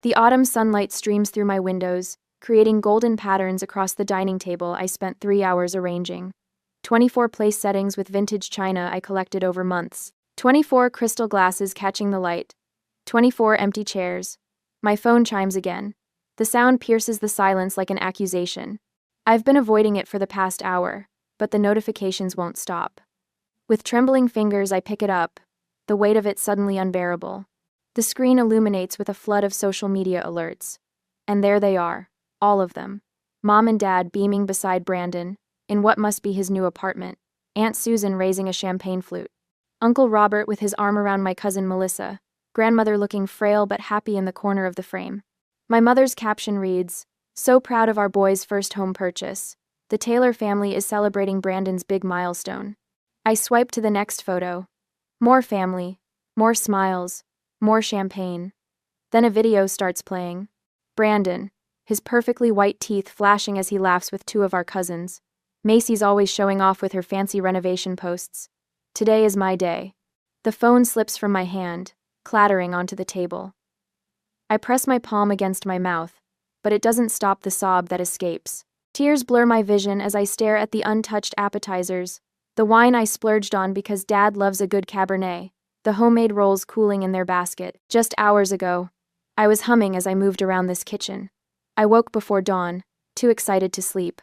The autumn sunlight streams through my windows, creating golden patterns across the dining table I spent 3 hours arranging. 24 place settings with vintage china I collected over months. 24 crystal glasses catching the light. 24 empty chairs. My phone chimes again. The sound pierces the silence like an accusation. I've been avoiding it for the past hour, but the notifications won't stop. With trembling fingers, I pick it up, the weight of it suddenly unbearable. The screen illuminates with a flood of social media alerts. And there they are, all of them. Mom and Dad beaming beside Brandon, in what must be his new apartment. Aunt Susan raising a champagne flute. Uncle Robert with his arm around my cousin Melissa. Grandmother looking frail but happy in the corner of the frame. My mother's caption reads, "So proud of our boy's first home purchase. The Taylor family is celebrating Brandon's big milestone." I swipe to the next photo. More family, more smiles, more champagne. Then a video starts playing. Brandon, his perfectly white teeth flashing as he laughs with two of our cousins. Macy's always showing off with her fancy renovation posts. Today is my day. The phone slips from my hand, clattering onto the table. I press my palm against my mouth, but it doesn't stop the sob that escapes. Tears blur my vision as I stare at the untouched appetizers, the wine I splurged on because Dad loves a good Cabernet, the homemade rolls cooling in their basket. Just hours ago, I was humming as I moved around this kitchen. I woke before dawn, too excited to sleep.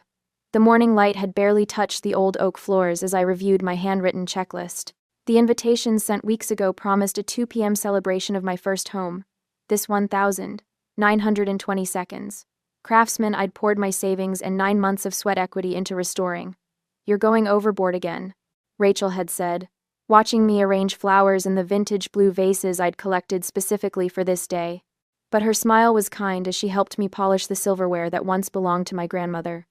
The morning light had barely touched the old oak floors as I reviewed my handwritten checklist. The invitations sent weeks ago promised a 2 p.m. celebration of my first home. This 1,920 seconds. Craftsman I'd poured my savings and 9 months of sweat equity into restoring. "You're going overboard again," Rachel had said, watching me arrange flowers in the vintage blue vases I'd collected specifically for this day. But her smile was kind as she helped me polish the silverware that once belonged to my grandmother.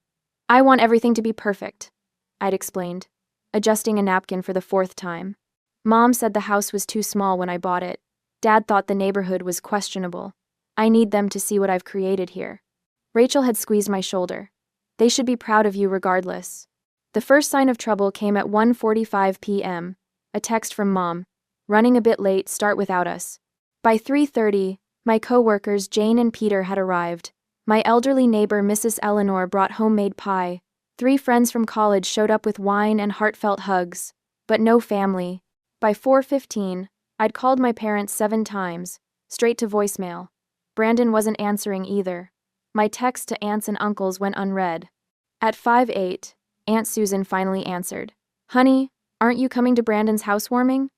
"I want everything to be perfect," I'd explained, adjusting a napkin for the 4th time. Mom said the house was too small when I bought it. Dad thought the neighborhood was questionable. I need them to see what I've created here. Rachel had squeezed my shoulder. "They should be proud of you regardless." The first sign of trouble came at 1:45 p.m., a text from Mom. "Running a bit late, start without us." By 3:30, my co-workers Jane and Peter had arrived. My elderly neighbor Mrs. Eleanor brought homemade pie. 3 friends from college showed up with wine and heartfelt hugs. But no family. By 4:15, I'd called my parents 7 times, straight to voicemail. Brandon wasn't answering either. My text to aunts and uncles went unread. At 5:08, Aunt Susan finally answered. "Honey, aren't you coming to Brandon's housewarming?"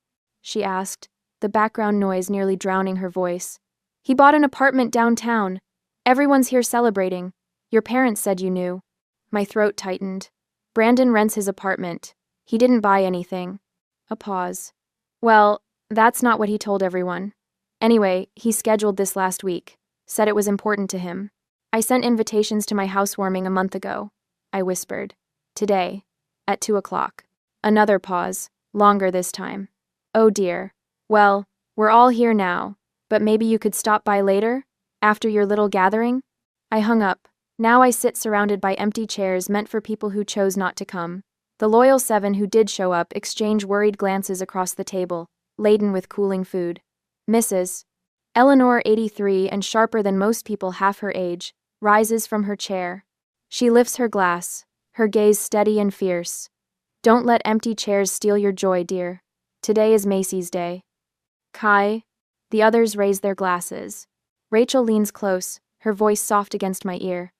she asked, the background noise nearly drowning her voice. "He bought an apartment downtown. Everyone's here celebrating. Your parents said you knew." My throat tightened. Brandon rents his apartment. He didn't buy anything. A pause. "Well, that's not what he told everyone. Anyway, he scheduled this last week. Said it was important to him. I sent invitations to my housewarming a month ago," I whispered. "Today, at 2 o'clock. Another pause, longer this time. "Oh dear. Well, we're all here now, but maybe you could stop by later, after your little gathering?" I hung up. Now I sit surrounded by empty chairs meant for people who chose not to come. The loyal 7 who did show up exchange worried glances across the table, laden with cooling food. Mrs. Eleanor, 83 and sharper than most people half her age, rises from her chair. She lifts her glass, her gaze steady and fierce. "Don't let empty chairs steal your joy, dear. Today is Macy's Day." "Kai." The others raise their glasses. Rachel leans close, her voice soft against my ear.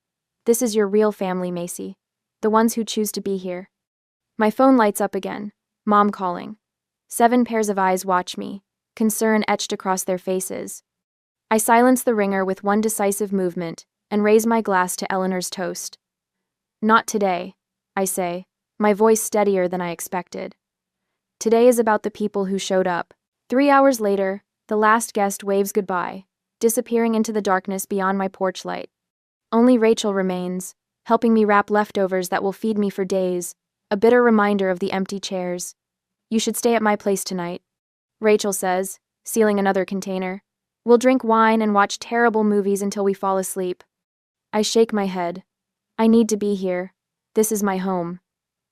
"This is your real family, Macy. The ones who choose to be here." My phone lights up again. Mom calling. 7 pairs of eyes watch me, concern etched across their faces. I silence the ringer with one decisive movement and raise my glass to Eleanor's toast. "Not today," I say, my voice steadier than I expected. Today is about the people who showed up. 3 hours later, the last guest waves goodbye, disappearing into the darkness beyond my porch light. Only Rachel remains, helping me wrap leftovers that will feed me for days, a bitter reminder of the empty chairs. "You should stay at my place tonight," Rachel says, sealing another container. "We'll drink wine and watch terrible movies until we fall asleep." I shake my head. I need to be here. This is my home.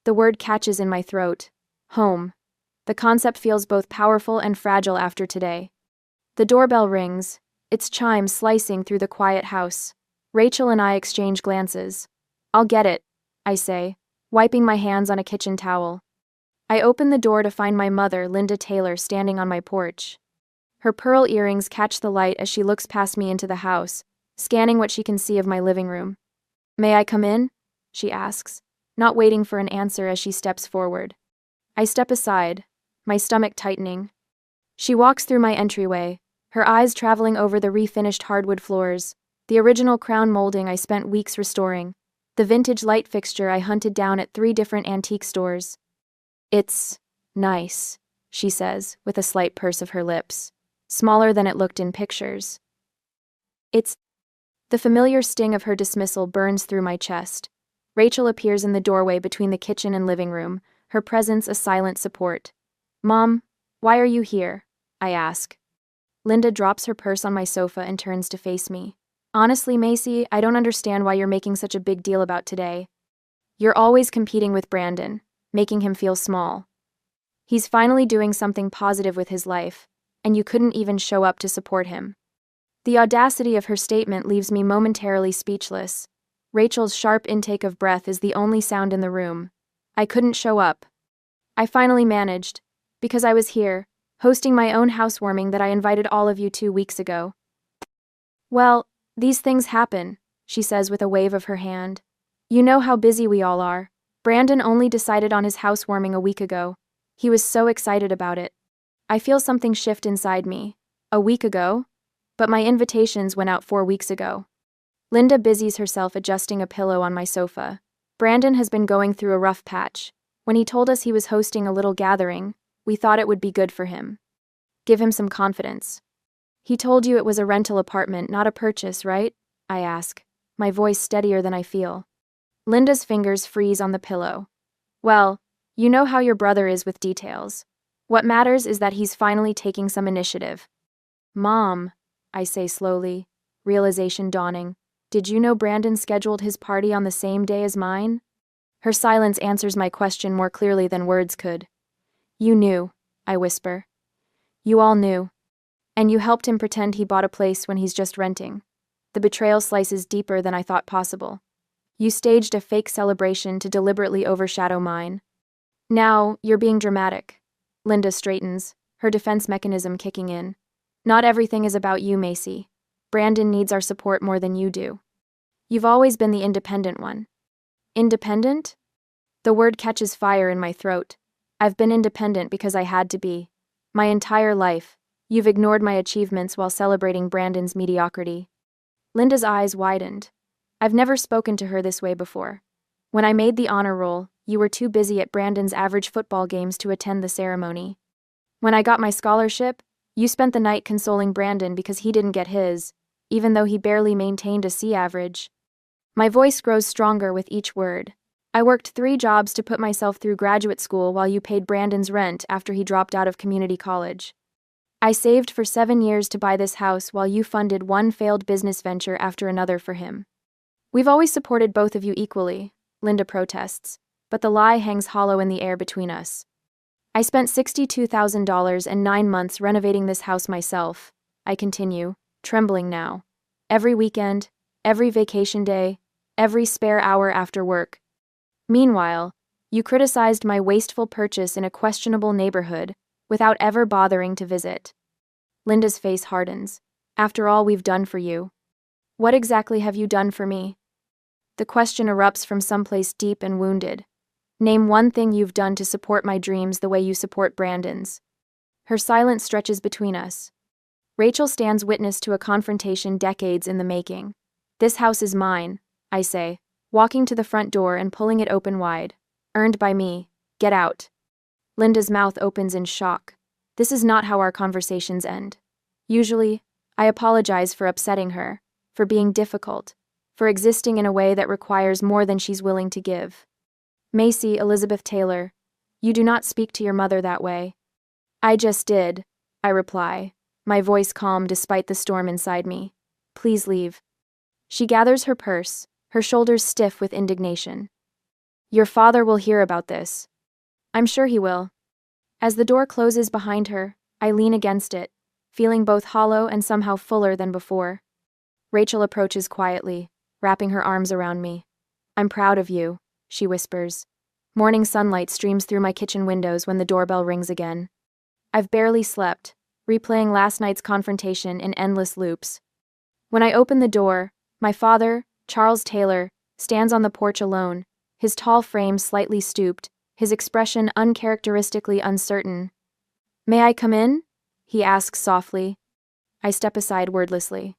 The word catches in my throat. Home. The concept feels both powerful and fragile after today. The doorbell rings, its chimes slicing through the quiet house. Rachel and I exchange glances. "I'll get it," I say, wiping my hands on a kitchen towel. I open the door to find my mother, Linda Taylor, standing on my porch. Her pearl earrings catch the light as she looks past me into the house, scanning what she can see of my living room. "May I come in?" she asks, not waiting for an answer as she steps forward. I step aside, my stomach tightening. She walks through my entryway, her eyes traveling over the refinished hardwood floors, the original crown molding I spent weeks restoring, the vintage light fixture I hunted down at 3 different antique stores. "It's nice," she says, with a slight purse of her lips, smaller than it looked in pictures. "It's..." The familiar sting of her dismissal burns through my chest. Rachel appears in the doorway between the kitchen and living room, her presence a silent support. "Mom, why are you here?" I ask. Linda drops her purse on my sofa and turns to face me. "Honestly, Macy, I don't understand why you're making such a big deal about today. You're always competing with Brandon, making him feel small. He's finally doing something positive with his life, and you couldn't even show up to support him." The audacity of her statement leaves me momentarily speechless. Rachel's sharp intake of breath is the only sound in the room. "I couldn't show up. I finally managed, because I was here, hosting my own housewarming that I invited all of you 2 weeks ago." "Well, these things happen," she says with a wave of her hand. "You know how busy we all are. Brandon only decided on his housewarming a week ago. He was so excited about it." I feel something shift inside me. A week ago? But my invitations went out 4 weeks ago. Linda busies herself adjusting a pillow on my sofa. "Brandon has been going through a rough patch. When he told us he was hosting a little gathering, we thought it would be good for him. Give him some confidence." "He told you it was a rental apartment, not a purchase, right?" I ask, my voice steadier than I feel. Linda's fingers freeze on the pillow. "Well, you know how your brother is with details. What matters is that he's finally taking some initiative." "Mom," I say slowly, realization dawning, "did you know Brandon scheduled his party on the same day as mine?" Her silence answers my question more clearly than words could. "You knew," I whisper. "You all knew. And you helped him pretend he bought a place when he's just renting." The betrayal slices deeper than I thought possible. "You staged a fake celebration to deliberately overshadow mine." "Now, you're being dramatic." Linda straightens, her defense mechanism kicking in. "Not everything is about you, Macy. Brandon needs our support more than you do. You've always been the independent one." "Independent?" The word catches fire in my throat. I've been independent because I had to be. My entire life, you've ignored my achievements while celebrating Brandon's mediocrity. Linda's eyes widened. I've never spoken to her this way before. "When I made the honor roll, you were too busy at Brandon's average football games to attend the ceremony. When I got my scholarship, you spent the night consoling Brandon because he didn't get his, even though he barely maintained a C average." My voice grows stronger with each word. "I worked 3 jobs to put myself through graduate school while you paid Brandon's rent after he dropped out of community college. I saved for 7 years to buy this house while you funded one failed business venture after another for him. We've always supported both of you equally," Linda protests, but the lie hangs hollow in the air between us. "I spent $62,000 and 9 months renovating this house myself," I continue, trembling now. "Every weekend, every vacation day, every spare hour after work. Meanwhile, you criticized my wasteful purchase in a questionable neighborhood without ever bothering to visit." Linda's face hardens. "After all we've done for you." "What exactly have you done for me?" The question erupts from someplace deep and wounded. "Name one thing you've done to support my dreams the way you support Brandon's." Her silence stretches between us. Rachel stands witness to a confrontation decades in the making. "This house is mine," I say, walking to the front door and pulling it open wide. "Earned by me. Get out." Linda's mouth opens in shock. This is not how our conversations end. Usually, I apologize for upsetting her, for being difficult, for existing in a way that requires more than she's willing to give. "Macy Elizabeth Taylor, you do not speak to your mother that way." "I just did," I reply, my voice calm despite the storm inside me. "Please leave." She gathers her purse, her shoulders stiff with indignation. "Your father will hear about this." "I'm sure he will." As the door closes behind her, I lean against it, feeling both hollow and somehow fuller than before. Rachel approaches quietly, wrapping her arms around me. "I'm proud of you," she whispers. Morning sunlight streams through my kitchen windows when the doorbell rings again. I've barely slept, replaying last night's confrontation in endless loops. When I open the door, my father, Charles Taylor, stands on the porch alone, his tall frame slightly stooped, his expression uncharacteristically uncertain. "May I come in?" he asks softly. I step aside wordlessly.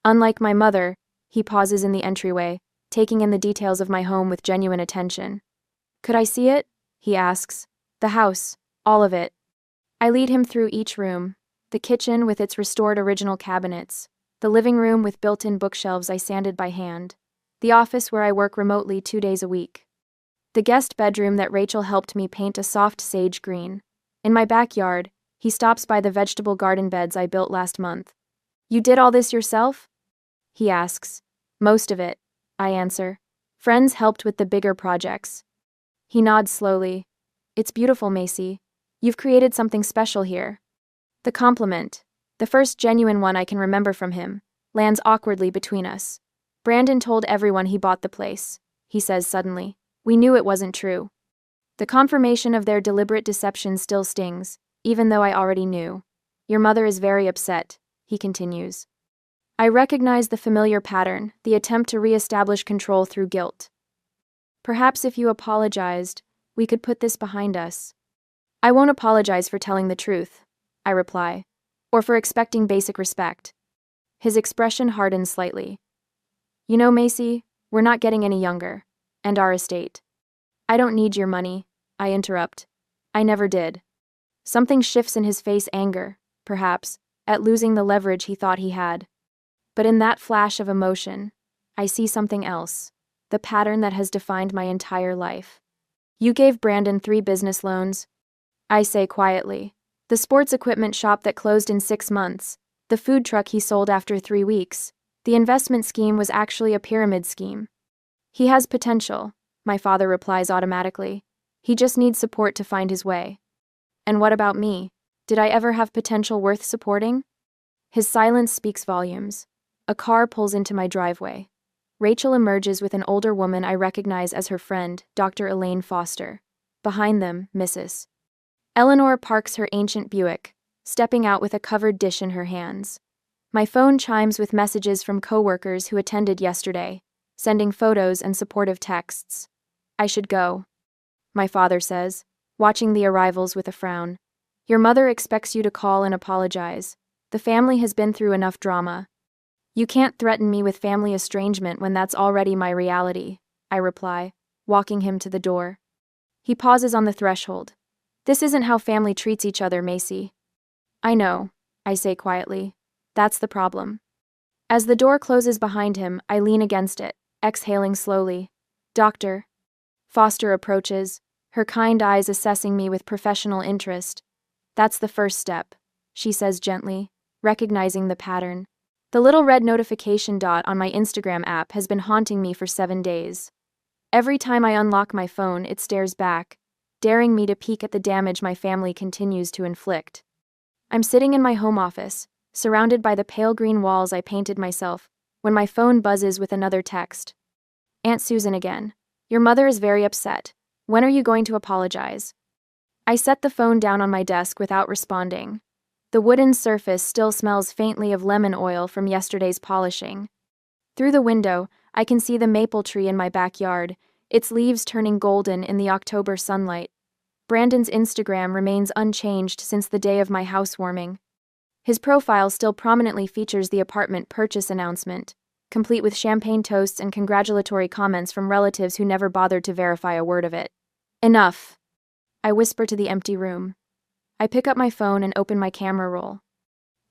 Unlike my mother, he pauses in the entryway, taking in the details of my home with genuine attention. "Could I see it?" he asks. "The house, all of it." I lead him through each room: the kitchen with its restored original cabinets, the living room with built-in bookshelves I sanded by hand, the office where I work remotely 2 days a week, the guest bedroom that Rachel helped me paint a soft sage green. In my backyard, he stops by the vegetable garden beds I built last month. "You did all this yourself?" he asks. "Most of it," I answer. "Friends helped with the bigger projects." He nods slowly. "It's beautiful, Macy. You've created something special here." The compliment, the first genuine one I can remember from him, lands awkwardly between us. "Brandon told everyone he bought the place," he says suddenly. "We knew it wasn't true." The confirmation of their deliberate deception still stings, even though I already knew. "Your mother is very upset," he continues. I recognize the familiar pattern, the attempt to re-establish control through guilt. "Perhaps if you apologized, we could put this behind us." "I won't apologize for telling the truth," I reply, "or for expecting basic respect." His expression hardens slightly. "You know, Macy, we're not getting any younger. And our estate." "I don't need your money," I interrupt. "I never did." Something shifts in his face: anger, perhaps, at losing the leverage he thought he had. But in that flash of emotion, I see something else, the pattern that has defined my entire life. "You gave Brandon 3 business loans," I say quietly. "The sports equipment shop that closed in 6 months, the food truck he sold after 3 weeks. The investment scheme was actually a pyramid scheme." "He has potential," my father replies automatically. "He just needs support to find his way." "And what about me? Did I ever have potential worth supporting?" His silence speaks volumes. A car pulls into my driveway. Rachel emerges with an older woman I recognize as her friend, Dr. Elaine Foster. Behind them, Mrs. Eleanor parks her ancient Buick, stepping out with a covered dish in her hands. My phone chimes with messages from coworkers who attended yesterday, sending photos and supportive texts. "I should go," my father says, watching the arrivals with a frown. "Your mother expects you to call and apologize. The family has been through enough drama." "You can't threaten me with family estrangement when that's already my reality," I reply, walking him to the door. He pauses on the threshold. "This isn't how family treats each other, Macy." "I know," I say quietly. "That's the problem." As the door closes behind him, I lean against it, exhaling slowly. "Doctor." Foster approaches, her kind eyes assessing me with professional interest. "That's the first step," she says gently, recognizing the pattern. The little red notification dot on my Instagram app has been haunting me for 7 days. Every time I unlock my phone, it stares back, daring me to peek at the damage my family continues to inflict. I'm sitting in my home office, surrounded by the pale green walls I painted myself, when my phone buzzes with another text. "Aunt Susan again. Your mother is very upset. When are you going to apologize?" I set the phone down on my desk without responding. The wooden surface still smells faintly of lemon oil from yesterday's polishing. Through the window, I can see the maple tree in my backyard, its leaves turning golden in the October sunlight. Brandon's Instagram remains unchanged since the day of my housewarming. His profile still prominently features the apartment purchase announcement, complete with champagne toasts and congratulatory comments from relatives who never bothered to verify a word of it. "Enough," I whisper to the empty room. I pick up my phone and open my camera roll.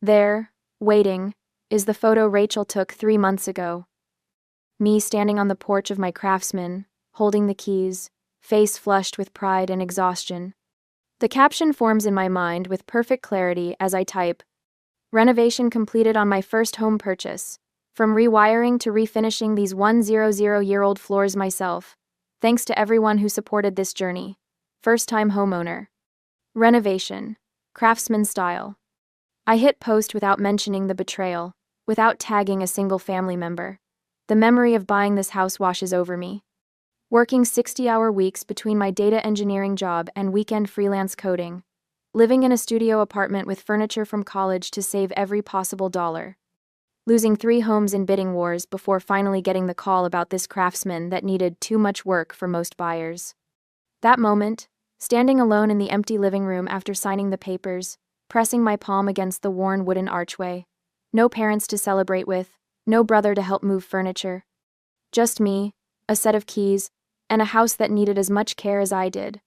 There, waiting, is the photo Rachel took 3 months ago. Me standing on the porch of my Craftsman, holding the keys, face flushed with pride and exhaustion. The caption forms in my mind with perfect clarity as I type, "Renovation completed on my first home purchase. From rewiring to refinishing these 100-year-old floors myself. Thanks to everyone who supported this journey. First-time homeowner. Renovation. Craftsman style." I hit post without mentioning the betrayal, without tagging a single family member. The memory of buying this house washes over me. Working 60-hour weeks between my data engineering job and weekend freelance coding. Living in a studio apartment with furniture from college to save every possible dollar. Losing 3 homes in bidding wars before finally getting the call about this craftsman that needed too much work for most buyers. That moment, standing alone in the empty living room after signing the papers, pressing my palm against the worn wooden archway. No parents to celebrate with, no brother to help move furniture. Just me, a set of keys, and a house that needed as much care as I did.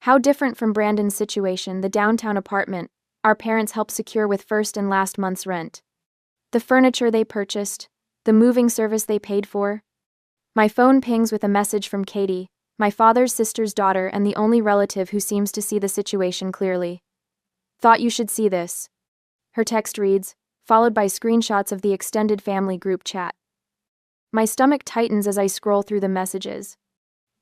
How different from Brandon's situation, the downtown apartment our parents helped secure with first and last month's rent. The furniture they purchased, the moving service they paid for. My phone pings with a message from Katie, my father's sister's daughter and the only relative who seems to see the situation clearly. Thought you should see this. Her text reads, followed by screenshots of the extended family group chat. My stomach tightens as I scroll through the messages.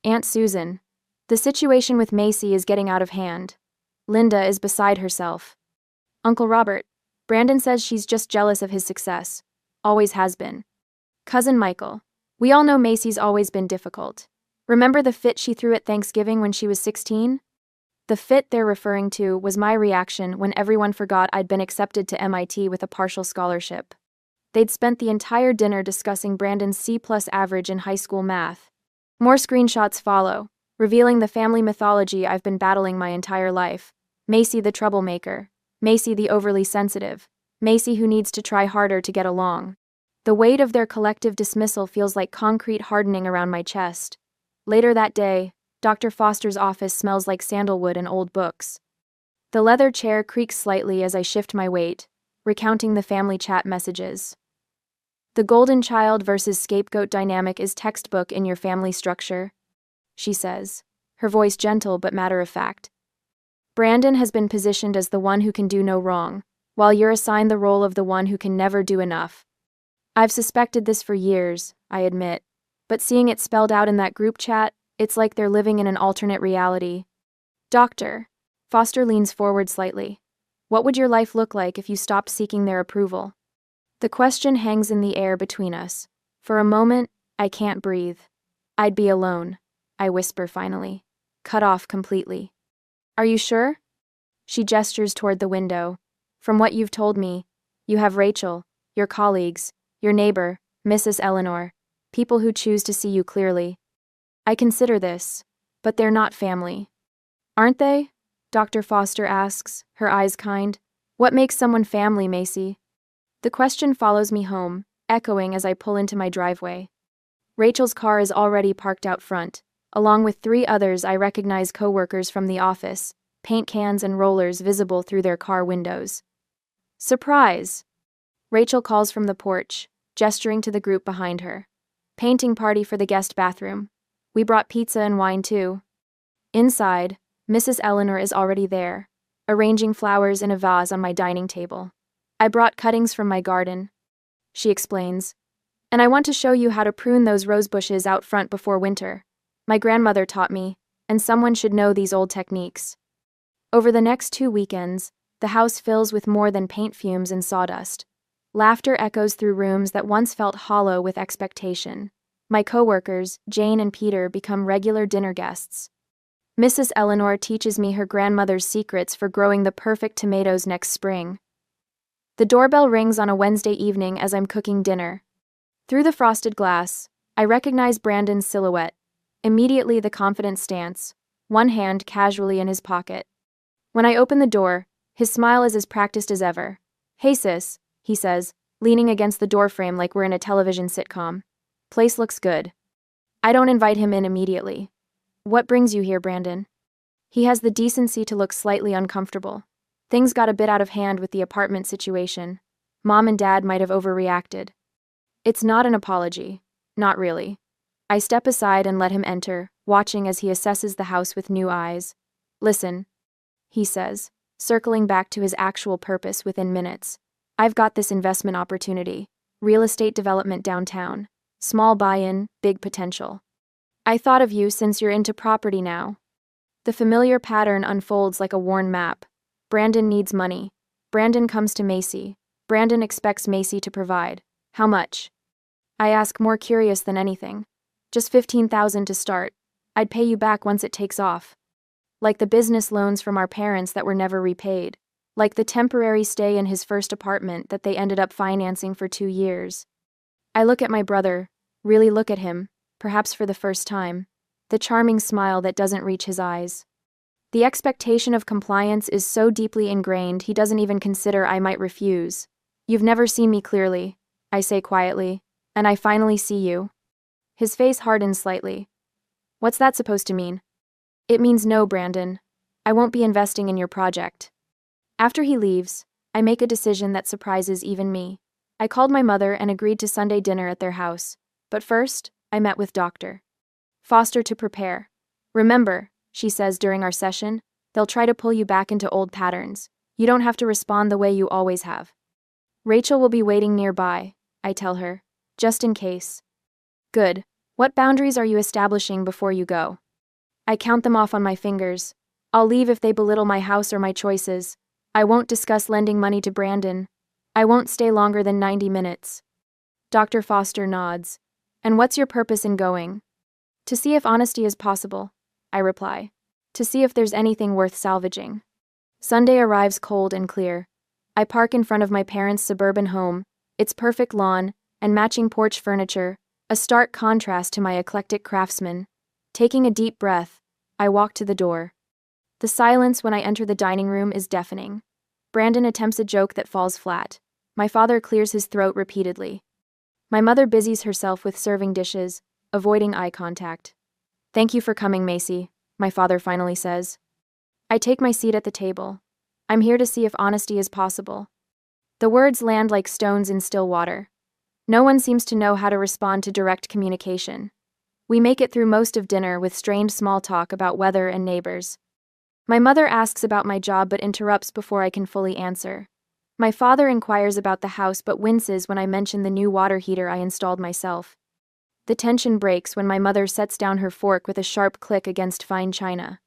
Aunt Susan. The situation with Macy is getting out of hand. Linda is beside herself. Uncle Robert. Brandon says she's just jealous of his success. Always has been. Cousin Michael. We all know Macy's always been difficult. Remember the fit she threw at Thanksgiving when she was 16? The fit they're referring to was my reaction when everyone forgot I'd been accepted to MIT with a partial scholarship. They'd spent the entire dinner discussing Brandon's C+ average in high school math. More screenshots follow, revealing the family mythology I've been battling my entire life. Macy the troublemaker. Macy the overly sensitive. Macy who needs to try harder to get along. The weight of their collective dismissal feels like concrete hardening around my chest. Later that day, Dr. Foster's office smells like sandalwood and old books. The leather chair creaks slightly as I shift my weight, recounting the family chat messages. The golden child versus scapegoat dynamic is textbook in your family structure, she says, her voice gentle but matter-of-fact. Brandon has been positioned as the one who can do no wrong, while you're assigned the role of the one who can never do enough. I've suspected this for years, I admit, but seeing it spelled out in that group chat, it's like they're living in an alternate reality. Doctor. Foster leans forward slightly. What would your life look like if you stopped seeking their approval? The question hangs in the air between us. For a moment, I can't breathe. I'd be alone, I whisper finally. Cut off completely. Are you sure? She gestures toward the window. From what you've told me, you have Rachel, your colleagues, your neighbor, Mrs. Eleanor, people who choose to see you clearly. I consider this, but they're not family. Aren't they? Dr. Foster asks, her eyes kind. What makes someone family, Macy? The question follows me home, echoing as I pull into my driveway. Rachel's car is already parked out front, along with 3 others I recognize co-workers from the office, paint cans and rollers visible through their car windows. Surprise! Rachel calls from the porch, gesturing to the group behind her. Painting party for the guest bathroom. We brought pizza and wine too. Inside, Mrs. Eleanor is already there, arranging flowers in a vase on my dining table. I brought cuttings from my garden, she explains. And I want to show you how to prune those rose bushes out front before winter. My grandmother taught me, and someone should know these old techniques. Over the next 2 weekends, the house fills with more than paint fumes and sawdust. Laughter echoes through rooms that once felt hollow with expectation. My co-workers, Jane and Peter, become regular dinner guests. Mrs. Eleanor teaches me her grandmother's secrets for growing the perfect tomatoes next spring. The doorbell rings on a Wednesday evening as I'm cooking dinner. Through the frosted glass, I recognize Brandon's silhouette. Immediately the confident stance, one hand casually in his pocket. When I open the door, his smile is as practiced as ever. Hey sis, he says, leaning against the doorframe like we're in a television sitcom. Place looks good. I don't invite him in immediately. What brings you here, Brandon? He has the decency to look slightly uncomfortable. Things got a bit out of hand with the apartment situation. Mom and Dad might have overreacted. It's not an apology. Not really. I step aside and let him enter, watching as he assesses the house with new eyes. Listen, he says, circling back to his actual purpose within minutes. I've got this investment opportunity. Real estate development downtown. Small buy-in, big potential. I thought of you since you're into property now. The familiar pattern unfolds like a worn map. Brandon needs money. Brandon comes to Macy. Brandon expects Macy to provide. How much? I ask, more curious than anything. Just $15,000 to start. I'd pay you back once it takes off. Like the business loans from our parents that were never repaid. Like the temporary stay in his first apartment that they ended up financing for 2 years. I look at my brother, really look at him, perhaps for the first time. The charming smile that doesn't reach his eyes. The expectation of compliance is so deeply ingrained he doesn't even consider I might refuse. You've never seen me clearly, I say quietly, and I finally see you. His face hardens slightly. What's that supposed to mean? It means no, Brandon. I won't be investing in your project. After he leaves, I make a decision that surprises even me. I called my mother and agreed to Sunday dinner at their house, but first, I met with Dr. Foster to prepare. Remember, she says during our session, they'll try to pull you back into old patterns. You don't have to respond the way you always have. Rachel will be waiting nearby, I tell her, just in case. Good. What boundaries are you establishing before you go? I count them off on my fingers. I'll leave if they belittle my house or my choices. I won't discuss lending money to Brandon. I won't stay longer than 90 minutes. Dr. Foster nods. And what's your purpose in going? To see if honesty is possible, I reply. To see if there's anything worth salvaging. Sunday arrives cold and clear. I park in front of my parents' suburban home, its perfect lawn, and matching porch furniture, a stark contrast to my eclectic craftsman. Taking a deep breath, I walk to the door. The silence when I enter the dining room is deafening. Brandon attempts a joke that falls flat. My father clears his throat repeatedly. My mother busies herself with serving dishes, avoiding eye contact. Thank you for coming, Macy, my father finally says. I take my seat at the table. I'm here to see if honesty is possible. The words land like stones in still water. No one seems to know how to respond to direct communication. We make it through most of dinner with strained small talk about weather and neighbors. My mother asks about my job but interrupts before I can fully answer. My father inquires about the house but winces when I mention the new water heater I installed myself. The tension breaks when my mother sets down her fork with a sharp click against fine china.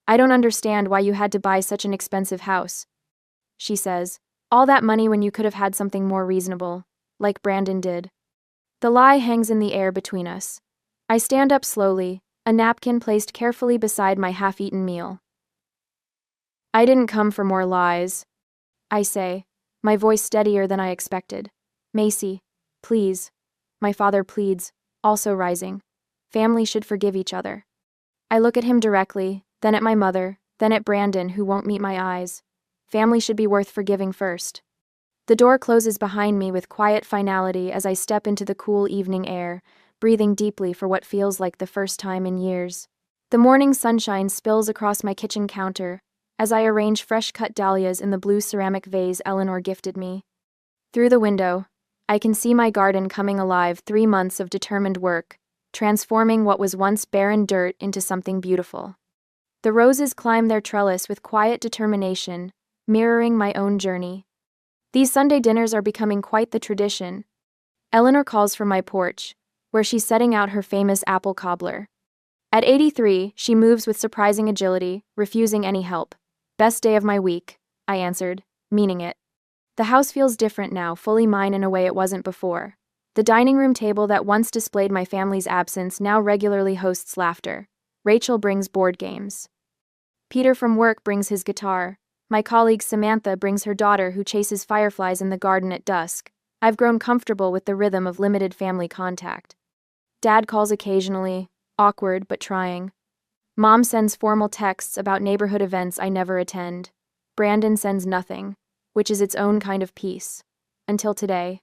I don't understand why you had to buy such an expensive house, she says. All that money when you could have had something more reasonable, like Brandon did. The lie hangs in the air between us. I stand up slowly, a napkin placed carefully beside my half-eaten meal. I didn't come for more lies, I say, my voice steadier than I expected. Macy, please, my father pleads, also rising. Family should forgive each other. I look at him directly, then at my mother, then at Brandon, who won't meet my eyes. Family should be worth forgiving first. The door closes behind me with quiet finality as I step into the cool evening air, breathing deeply for what feels like the first time in years. The morning sunshine spills across my kitchen counter as I arrange fresh-cut dahlias in the blue ceramic vase Eleanor gifted me. Through the window, I can see my garden coming alive, 3 months of determined work, transforming what was once barren dirt into something beautiful. The roses climb their trellis with quiet determination, mirroring my own journey. These Sunday dinners are becoming quite the tradition. Eleanor calls from my porch, where she's setting out her famous apple cobbler. At 83, she moves with surprising agility, refusing any help. Best day of my week, I answered, meaning it. The house feels different now, fully mine in a way it wasn't before. The dining room table that once displayed my family's absence now regularly hosts laughter. Rachel brings board games. Peter from work brings his guitar. My colleague Samantha brings her daughter who chases fireflies in the garden at dusk. I've grown comfortable with the rhythm of limited family contact. Dad calls occasionally, awkward but trying. Mom sends formal texts about neighborhood events I never attend. Brandon sends nothing, which is its own kind of peace. Until today.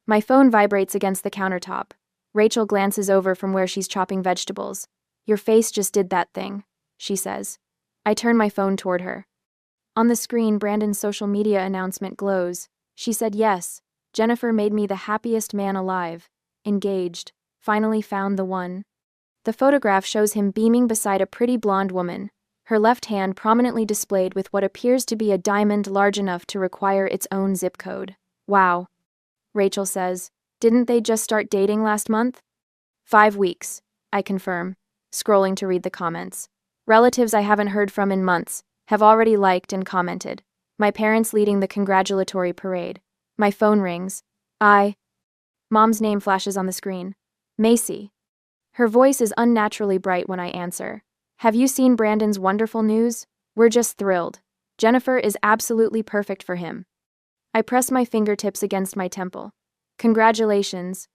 My phone vibrates against the countertop. Rachel glances over from where she's chopping vegetables. Your face just did that thing, she says. I turn my phone toward her. On the screen, Brandon's social media announcement glows. She said yes. Jennifer made me the happiest man alive. Engaged. Finally found the one. The photograph shows him beaming beside a pretty blonde woman, her left hand prominently displayed with what appears to be a diamond large enough to require its own zip code. Wow. Rachel says, didn't they just start dating last month? 5 weeks, I confirm, scrolling to read the comments. Relatives I haven't heard from in months have already liked and commented. My parents leading the congratulatory parade. My phone rings. Mom's name flashes on the screen. Macy. Her voice is unnaturally bright when I answer. Have you seen Brandon's wonderful news? We're just thrilled. Jennifer is absolutely perfect for him. I press my fingertips against my temple. Congratulations.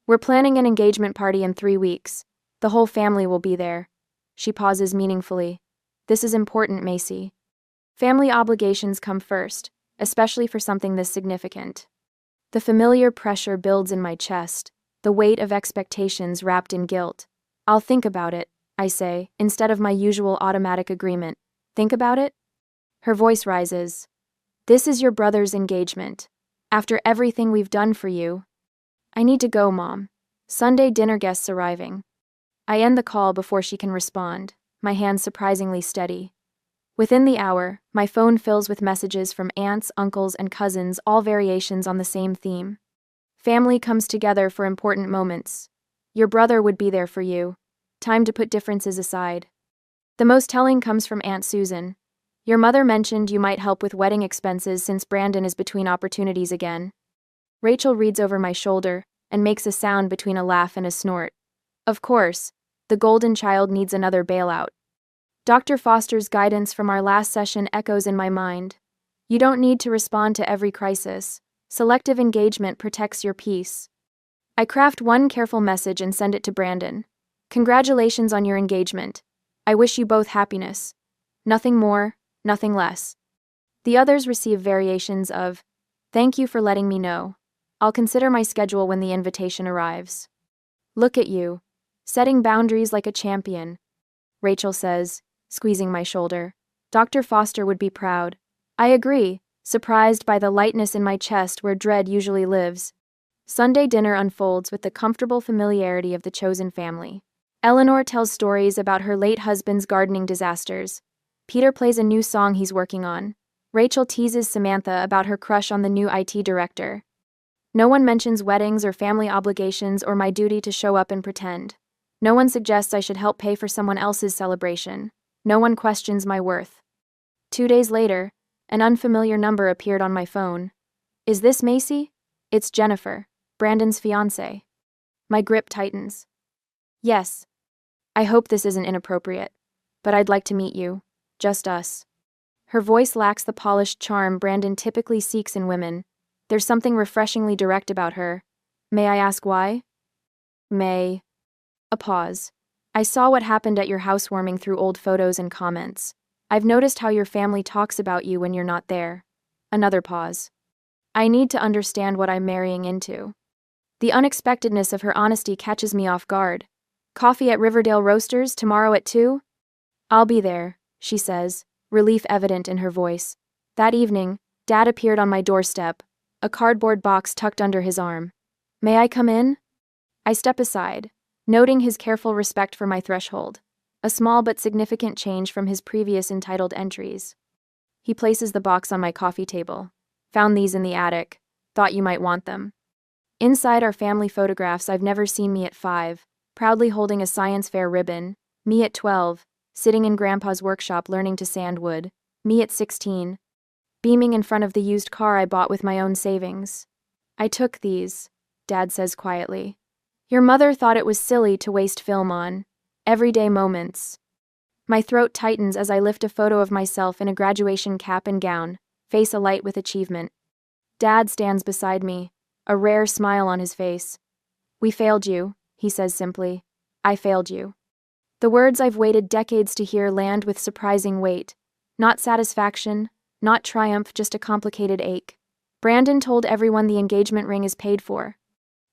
We're planning an engagement party in 3 weeks. The whole family will be there. She pauses meaningfully. This is important, Macy. Family obligations come first, especially for something this significant. The familiar pressure builds in my chest, the weight of expectations wrapped in guilt. I'll think about it, I say, instead of my usual automatic agreement. Think about it? Her voice rises. This is your brother's engagement. After everything we've done for you. I need to go, Mom. Sunday dinner guests arriving. I end the call before she can respond, my hands surprisingly steady. Within the hour, my phone fills with messages from aunts, uncles, and cousins, all variations on the same theme. Family comes together for important moments. Your brother would be there for you. Time to put differences aside. The most telling comes from Aunt Susan. Your mother mentioned you might help with wedding expenses since Brandon is between opportunities again. Rachel reads over my shoulder and makes a sound between a laugh and a snort. Of course, the golden child needs another bailout. Dr. Foster's guidance from our last session echoes in my mind. You don't need to respond to every crisis. Selective engagement protects your peace. I craft one careful message and send it to Brandon. Congratulations on your engagement. I wish you both happiness. Nothing more, nothing less. The others receive variations of, thank you for letting me know. I'll consider my schedule when the invitation arrives. Look at you, setting boundaries like a champion, Rachel says, squeezing my shoulder. Dr. Foster would be proud. I agree, surprised by the lightness in my chest where dread usually lives. Sunday dinner unfolds with the comfortable familiarity of the chosen family. Eleanor tells stories about her late husband's gardening disasters. Peter plays a new song he's working on. Rachel teases Samantha about her crush on the new IT director. No one mentions weddings or family obligations or my duty to show up and pretend. No one suggests I should help pay for someone else's celebration. No one questions my worth. 2 days later, an unfamiliar number appeared on my phone. Is this Macy? It's Jennifer, Brandon's fiancée. My grip tightens. Yes. I hope this isn't inappropriate, but I'd like to meet you. Just us. Her voice lacks the polished charm Brandon typically seeks in women. There's something refreshingly direct about her. May I ask why? A pause. I saw what happened at your housewarming through old photos and comments. I've noticed how your family talks about you when you're not there. Another pause. I need to understand what I'm marrying into. The unexpectedness of her honesty catches me off guard. Coffee at Riverdale Roasters tomorrow at 2? I'll be there, she says, relief evident in her voice. That evening, Dad appeared on my doorstep, a cardboard box tucked under his arm. May I come in? I step aside, noting his careful respect for my threshold, a small but significant change from his previous entitled entries. He places the box on my coffee table. Found these in the attic. Thought you might want them. Inside are family photographs I've never seen me at 5, proudly holding a science fair ribbon, me at 12, sitting in Grandpa's workshop learning to sand wood, me at 16, beaming in front of the used car I bought with my own savings. I took these, Dad says quietly. Your mother thought it was silly to waste film on everyday moments. My throat tightens as I lift a photo of myself in a graduation cap and gown, face alight with achievement. Dad stands beside me, a rare smile on his face. We failed you, he says simply. I failed you. The words I've waited decades to hear land with surprising weight. Not satisfaction, not triumph, just a complicated ache. Brandon told everyone the engagement ring is paid for.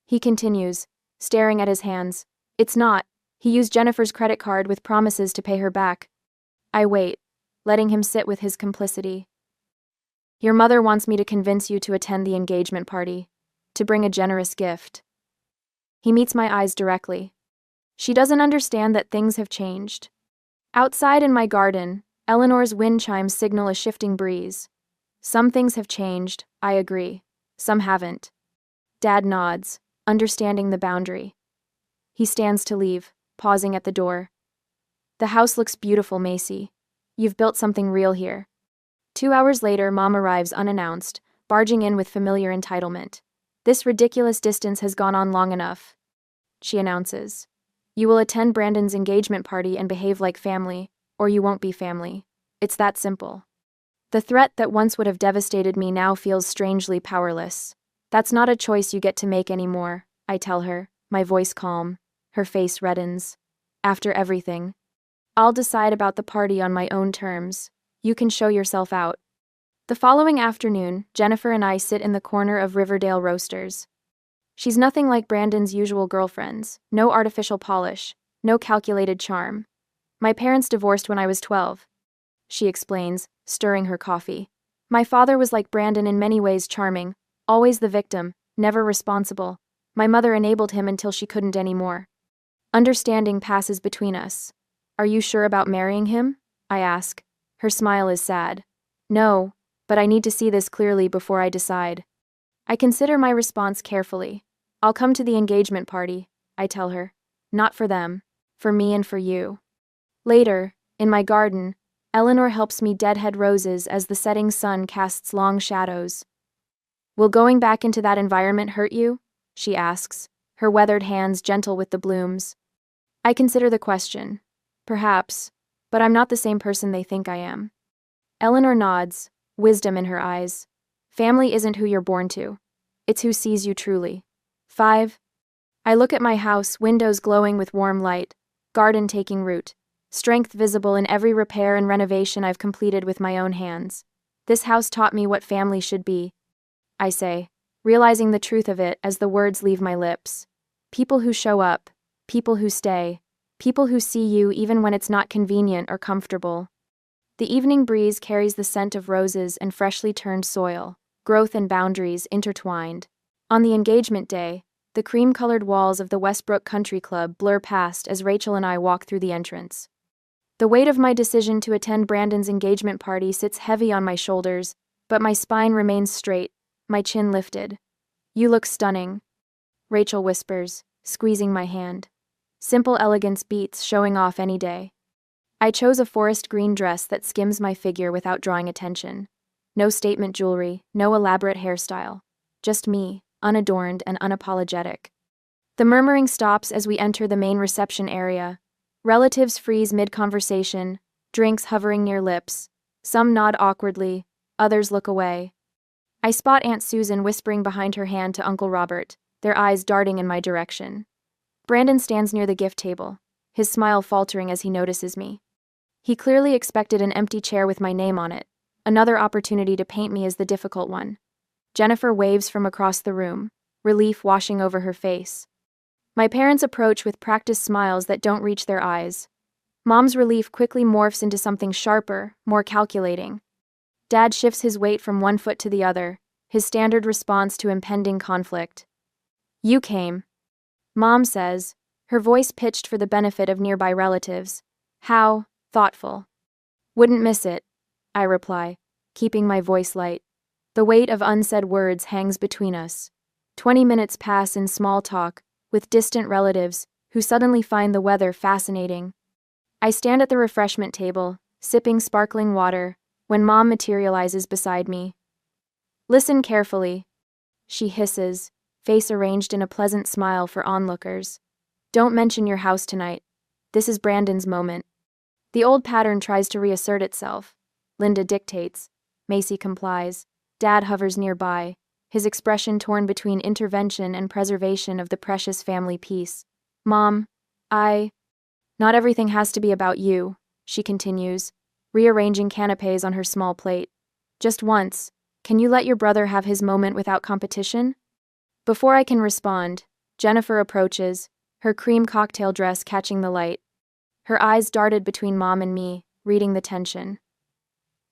He continues, staring at his hands. It's not. He used Jennifer's credit card with promises to pay her back. I wait, letting him sit with his complicity. Your mother wants me to convince you to attend the engagement party, to bring a generous gift. He meets my eyes directly. She doesn't understand that things have changed. Outside in my garden, Eleanor's wind chimes signal a shifting breeze. Some things have changed, I agree. Some haven't. Dad nods, understanding the boundary. He stands to leave, pausing at the door. The house looks beautiful, Macy. You've built something real here. 2 hours later, Mom arrives unannounced, barging in with familiar entitlement. "This ridiculous distance has gone on long enough," she announces. "You will attend Brandon's engagement party and behave like family, or you won't be family. It's that simple." The threat that once would have devastated me now feels strangely powerless. "That's not a choice you get to make anymore," I tell her, my voice calm. Her face reddens. "After everything, I'll decide about the party on my own terms. You can show yourself out." The following afternoon, Jennifer and I sit in the corner of Riverdale Roasters. She's nothing like Brandon's usual girlfriends. No artificial polish, no calculated charm. "My parents divorced when I was 12, she explains, stirring her coffee. "My father was like Brandon in many ways, charming, always the victim, never responsible. My mother enabled him until she couldn't anymore. Understanding passes between us." "Are you sure about marrying him?" I ask. Her smile is sad. "No, but I need to see this clearly before I decide." I consider my response carefully. "I'll come to the engagement party," I tell her. "Not for them. For me and for you." Later, in my garden, Eleanor helps me deadhead roses as the setting sun casts long shadows. "Will going back into that environment hurt you?" she asks, her weathered hands gentle with the blooms. I consider the question. Perhaps, but I'm not the same person they think I am. Eleanor nods, wisdom in her eyes. "Family isn't who you're born to. It's who sees you truly." 5. I look at my house, windows glowing with warm light, garden taking root, strength visible in every repair and renovation I've completed with my own hands. "This house taught me what family should be," I say, realizing the truth of it as the words leave my lips. People who show up, people who stay, people who see you even when it's not convenient or comfortable. The evening breeze carries the scent of roses and freshly turned soil, growth and boundaries intertwined. On the engagement day, the cream-colored walls of the Westbrook Country Club blur past as Rachel and I walk through the entrance. The weight of my decision to attend Brandon's engagement party sits heavy on my shoulders, but my spine remains straight, my chin lifted. "You look stunning," Rachel whispers, squeezing my hand. Simple elegance beats showing off any day. I chose a forest green dress that skims my figure without drawing attention. No statement jewelry, no elaborate hairstyle. Just me, unadorned and unapologetic. The murmuring stops as we enter the main reception area. Relatives freeze mid-conversation, drinks hovering near lips. Some nod awkwardly, others look away. I spot Aunt Susan whispering behind her hand to Uncle Robert, their eyes darting in my direction. Brandon stands near the gift table, his smile faltering as he notices me. He clearly expected an empty chair with my name on it, another opportunity to paint me as the difficult one. Jennifer waves from across the room, relief washing over her face. My parents approach with practiced smiles that don't reach their eyes. Mom's relief quickly morphs into something sharper, more calculating. Dad shifts his weight from one foot to the other, his standard response to impending conflict. "You came," Mom says, her voice pitched for the benefit of nearby relatives. "How thoughtful." "Wouldn't miss it," I reply, keeping my voice light. The weight of unsaid words hangs between us. 20 minutes pass in small talk, with distant relatives, who suddenly find the weather fascinating. I stand at the refreshment table, sipping sparkling water, when Mom materializes beside me. "Listen carefully," she hisses, face arranged in a pleasant smile for onlookers. "Don't mention your house tonight. This is Brandon's moment." The old pattern tries to reassert itself. Linda dictates. Macy complies. Dad hovers nearby, his expression torn between intervention and preservation of the precious family peace. "Mom, not everything has to be about you," she continues, rearranging canapes on her small plate. "Just once, can you let your brother have his moment without competition?" Before I can respond, Jennifer approaches, her cream cocktail dress catching the light. Her eyes darted between Mom and me, reading the tension.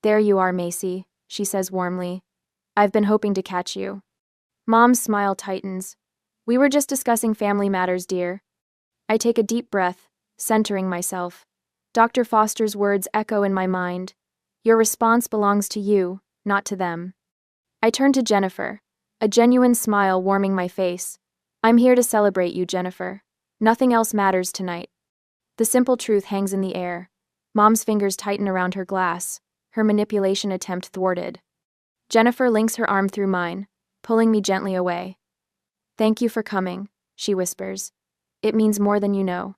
"There you are, Macy," she says warmly. "I've been hoping to catch you." Mom's smile tightens. "We were just discussing family matters, dear." I take a deep breath, centering myself. Dr. Foster's words echo in my mind. "Your response belongs to you, not to them." I turn to Jennifer, a genuine smile warming my face. "I'm here to celebrate you, Jennifer. Nothing else matters tonight." The simple truth hangs in the air. Mom's fingers tighten around her glass. her manipulation attempt thwarted. Jennifer links her arm through mine, pulling me gently away. "Thank you for coming," she whispers. "It means more than you know."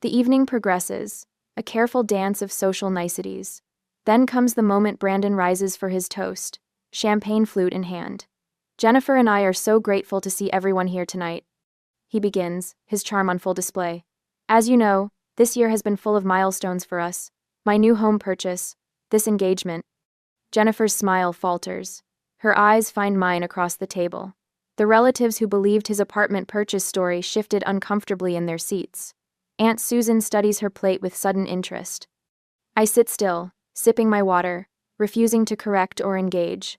The evening progresses, a careful dance of social niceties. Then comes the moment Brandon rises for his toast, champagne flute in hand. "Jennifer and I are so grateful to see everyone here tonight," he begins, his charm on full display. "As you know, this year has been full of milestones for us. My new home purchase, this engagement." Jennifer's smile falters. Her eyes find mine across the table. The relatives who believed his apartment purchase story shifted uncomfortably in their seats. Aunt Susan studies her plate with sudden interest. I sit still, sipping my water, refusing to correct or engage.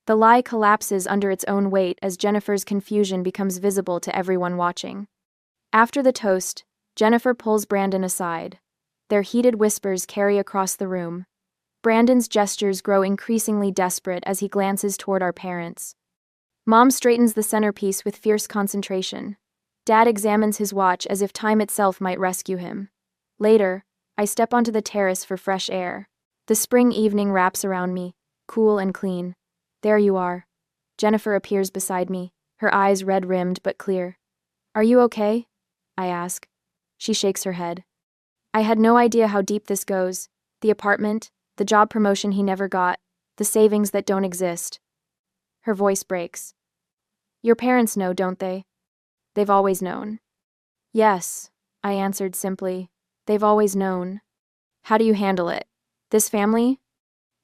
The lie collapses under its own weight as Jennifer's confusion becomes visible to everyone watching. After the toast, Jennifer pulls Brandon aside. Their heated whispers carry across the room. Brandon's gestures grow increasingly desperate as he glances toward our parents. Mom straightens the centerpiece with fierce concentration. Dad examines his watch as if time itself might rescue him. Later, I step onto the terrace for fresh air. The spring evening wraps around me, cool and clean. There you are. Jennifer appears beside me, her eyes red-rimmed but clear. "Are you okay?" I ask. She shakes her head. "I had no idea how deep this goes. The apartment, the job promotion he never got, the savings that don't exist." Her voice breaks. "Your parents know, don't they?" "They've always known." "Yes," I answered simply. "They've always known." "How do you handle it? This family?"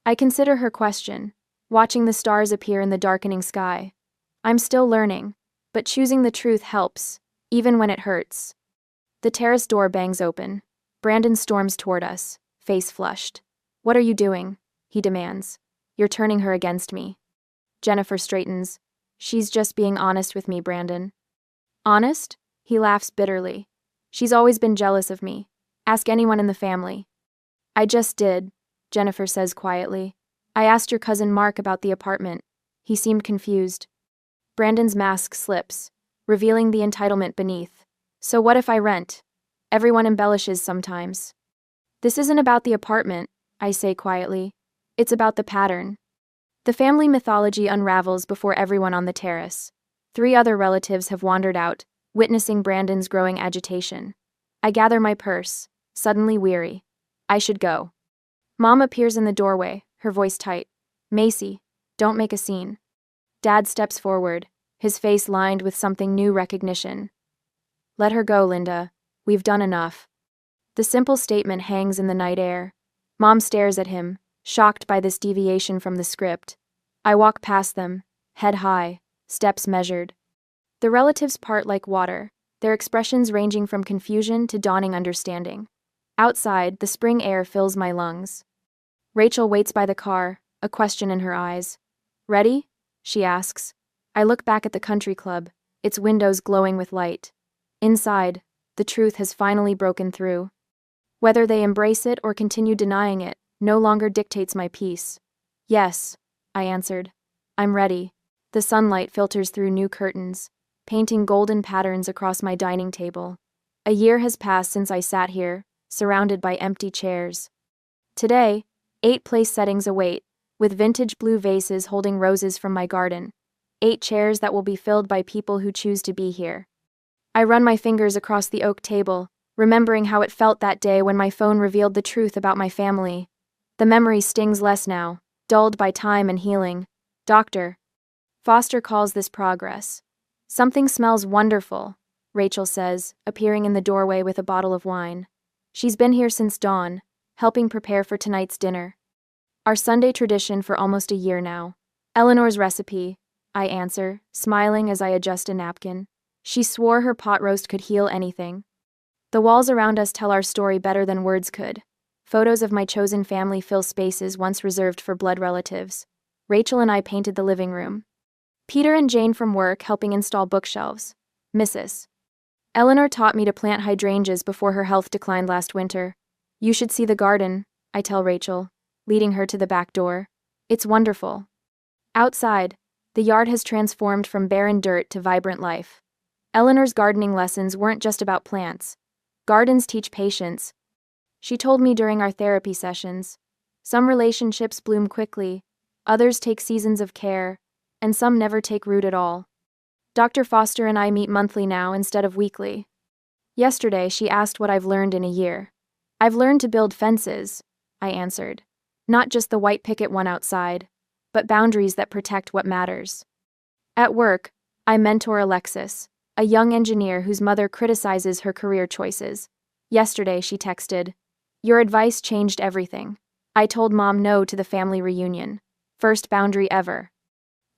I consider her question, watching the stars appear in the darkening sky. I'm still learning, but choosing the truth helps, even when it hurts. The terrace door bangs open. Brandon storms toward us, face flushed. "What are you doing?" he demands. "You're turning her against me." Jennifer straightens. "She's just being honest with me, Brandon." "Honest?" He laughs bitterly. "She's always been jealous of me. Ask anyone in the family." "I just did," Jennifer says quietly. "I asked your cousin Mark about the apartment. He seemed confused." Brandon's mask slips, revealing the entitlement beneath. "So what if I rent? Everyone embellishes sometimes." "This isn't about the apartment," I say quietly. "It's about the pattern." The family mythology unravels before everyone on the terrace. 3 other relatives have wandered out, witnessing Brandon's growing agitation. I gather my purse, suddenly weary. I should go. Mom appears in the doorway, her voice tight. "Macy, don't make a scene." Dad steps forward, his face lined with something new recognition. "Let her go, Linda. We've done enough." The simple statement hangs in the night air. Mom stares at him, shocked by this deviation from the script. I walk past them, head high, steps measured. The relatives part like water, their expressions ranging from confusion to dawning understanding. Outside, the spring air fills my lungs. Rachel waits by the car, a question in her eyes. "Ready?" she asks. I look back at the country club, its windows glowing with light. Inside, the truth has finally broken through. Whether they embrace it or continue denying it, no longer dictates my peace. "Yes," I answered. "I'm ready." The sunlight filters through new curtains, painting golden patterns across my dining table. A year has passed since I sat here, surrounded by empty chairs. Today, 8 place settings await, with vintage blue vases holding roses from my garden. 8 chairs that will be filled by people who choose to be here. I run my fingers across the oak table, remembering how it felt that day when my phone revealed the truth about my family. The memory stings less now, dulled by time and healing. "Doctor." Foster calls this progress. "Something smells wonderful," Rachel says, appearing in the doorway with a bottle of wine. She's been here since dawn, helping prepare for tonight's dinner. Our Sunday tradition for almost a year now. "Eleanor's recipe," I answer, smiling as I adjust a napkin. She swore her pot roast could heal anything. The walls around us tell our story better than words could. Photos of my chosen family fill spaces once reserved for blood relatives. Rachel and I painted the living room. Peter and Jane from work helping install bookshelves. Mrs. Eleanor taught me to plant hydrangeas before her health declined last winter. "You should see the garden," I tell Rachel, leading her to the back door. "It's wonderful." Outside, the yard has transformed from barren dirt to vibrant life. Eleanor's gardening lessons weren't just about plants. Gardens teach patience. She told me during our therapy sessions. Some relationships bloom quickly, others take seasons of care, and some never take root at all. Dr. Foster and I meet monthly now instead of weekly. Yesterday, she asked what I've learned in a year. I've learned to build fences, I answered. Not just the white picket one outside, but boundaries that protect what matters. At work, I mentor Alexis, a young engineer whose mother criticizes her career choices. Yesterday, she texted, "Your advice changed everything. I told Mom no to the family reunion. First boundary ever."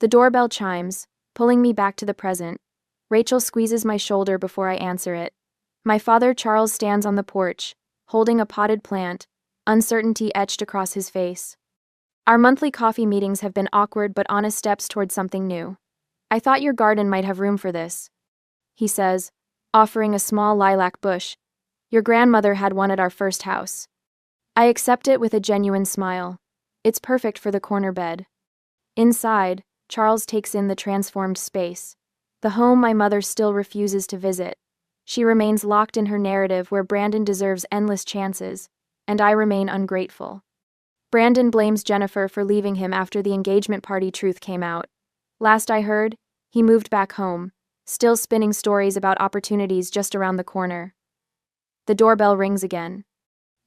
The doorbell chimes, pulling me back to the present. Rachel squeezes my shoulder before I answer it. My father Charles stands on the porch, holding a potted plant, uncertainty etched across his face. Our monthly coffee meetings have been awkward but honest steps toward something new. "I thought your garden might have room for this," he says, offering a small lilac bush. "Your grandmother had one at our first house." I accept it with a genuine smile. It's perfect for the corner bed. Inside, Charles takes in the transformed space, the home my mother still refuses to visit. She remains locked in her narrative where Brandon deserves endless chances, and I remain ungrateful. Brandon blames Jennifer for leaving him after the engagement party truth came out. Last I heard, he moved back home, still spinning stories about opportunities just around the corner. The doorbell rings again.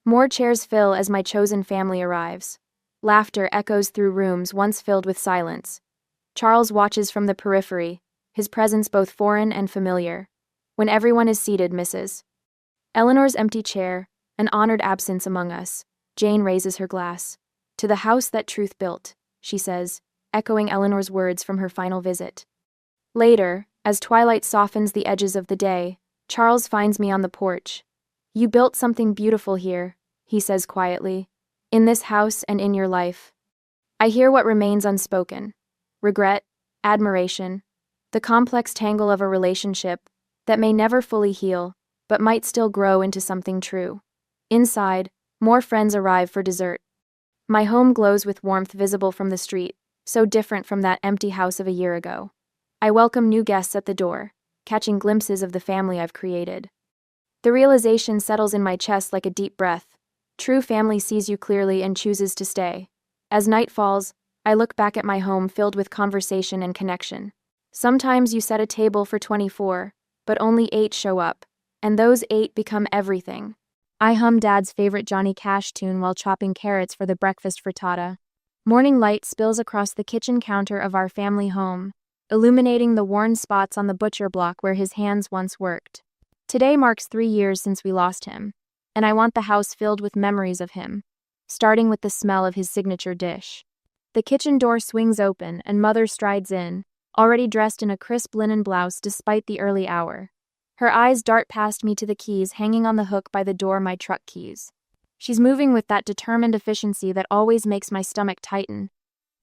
More chairs fill as my chosen family arrives. Laughter echoes through rooms once filled with silence. Charles watches from the periphery, his presence both foreign and familiar. When everyone is seated, Mrs. Eleanor's empty chair, an honored absence among us, Jane raises her glass. "To the house that truth built," she says, echoing Eleanor's words from her final visit. Later, as twilight softens the edges of the day, Charles finds me on the porch. "You built something beautiful here," he says quietly, "in this house and in your life." I hear what remains unspoken. Regret, admiration, the complex tangle of a relationship that may never fully heal, but might still grow into something true. Inside, more friends arrive for dessert. My home glows with warmth visible from the street, so different from that empty house of a year ago. I welcome new guests at the door, catching glimpses of the family I've created. The realization settles in my chest like a deep breath. True family sees you clearly and chooses to stay. As night falls, I look back at my home filled with conversation and connection. Sometimes you set a table for 24, but only 8 show up, and those 8 become everything. I hum Dad's favorite Johnny Cash tune while chopping carrots for the breakfast frittata. Morning light spills across the kitchen counter of our family home, illuminating the worn spots on the butcher block where his hands once worked. Today marks 3 years since we lost him, and I want the house filled with memories of him, starting with the smell of his signature dish. The kitchen door swings open and Mother strides in, already dressed in a crisp linen blouse despite the early hour. Her eyes dart past me to the keys hanging on the hook by the door, my truck keys. She's moving with that determined efficiency that always makes my stomach tighten.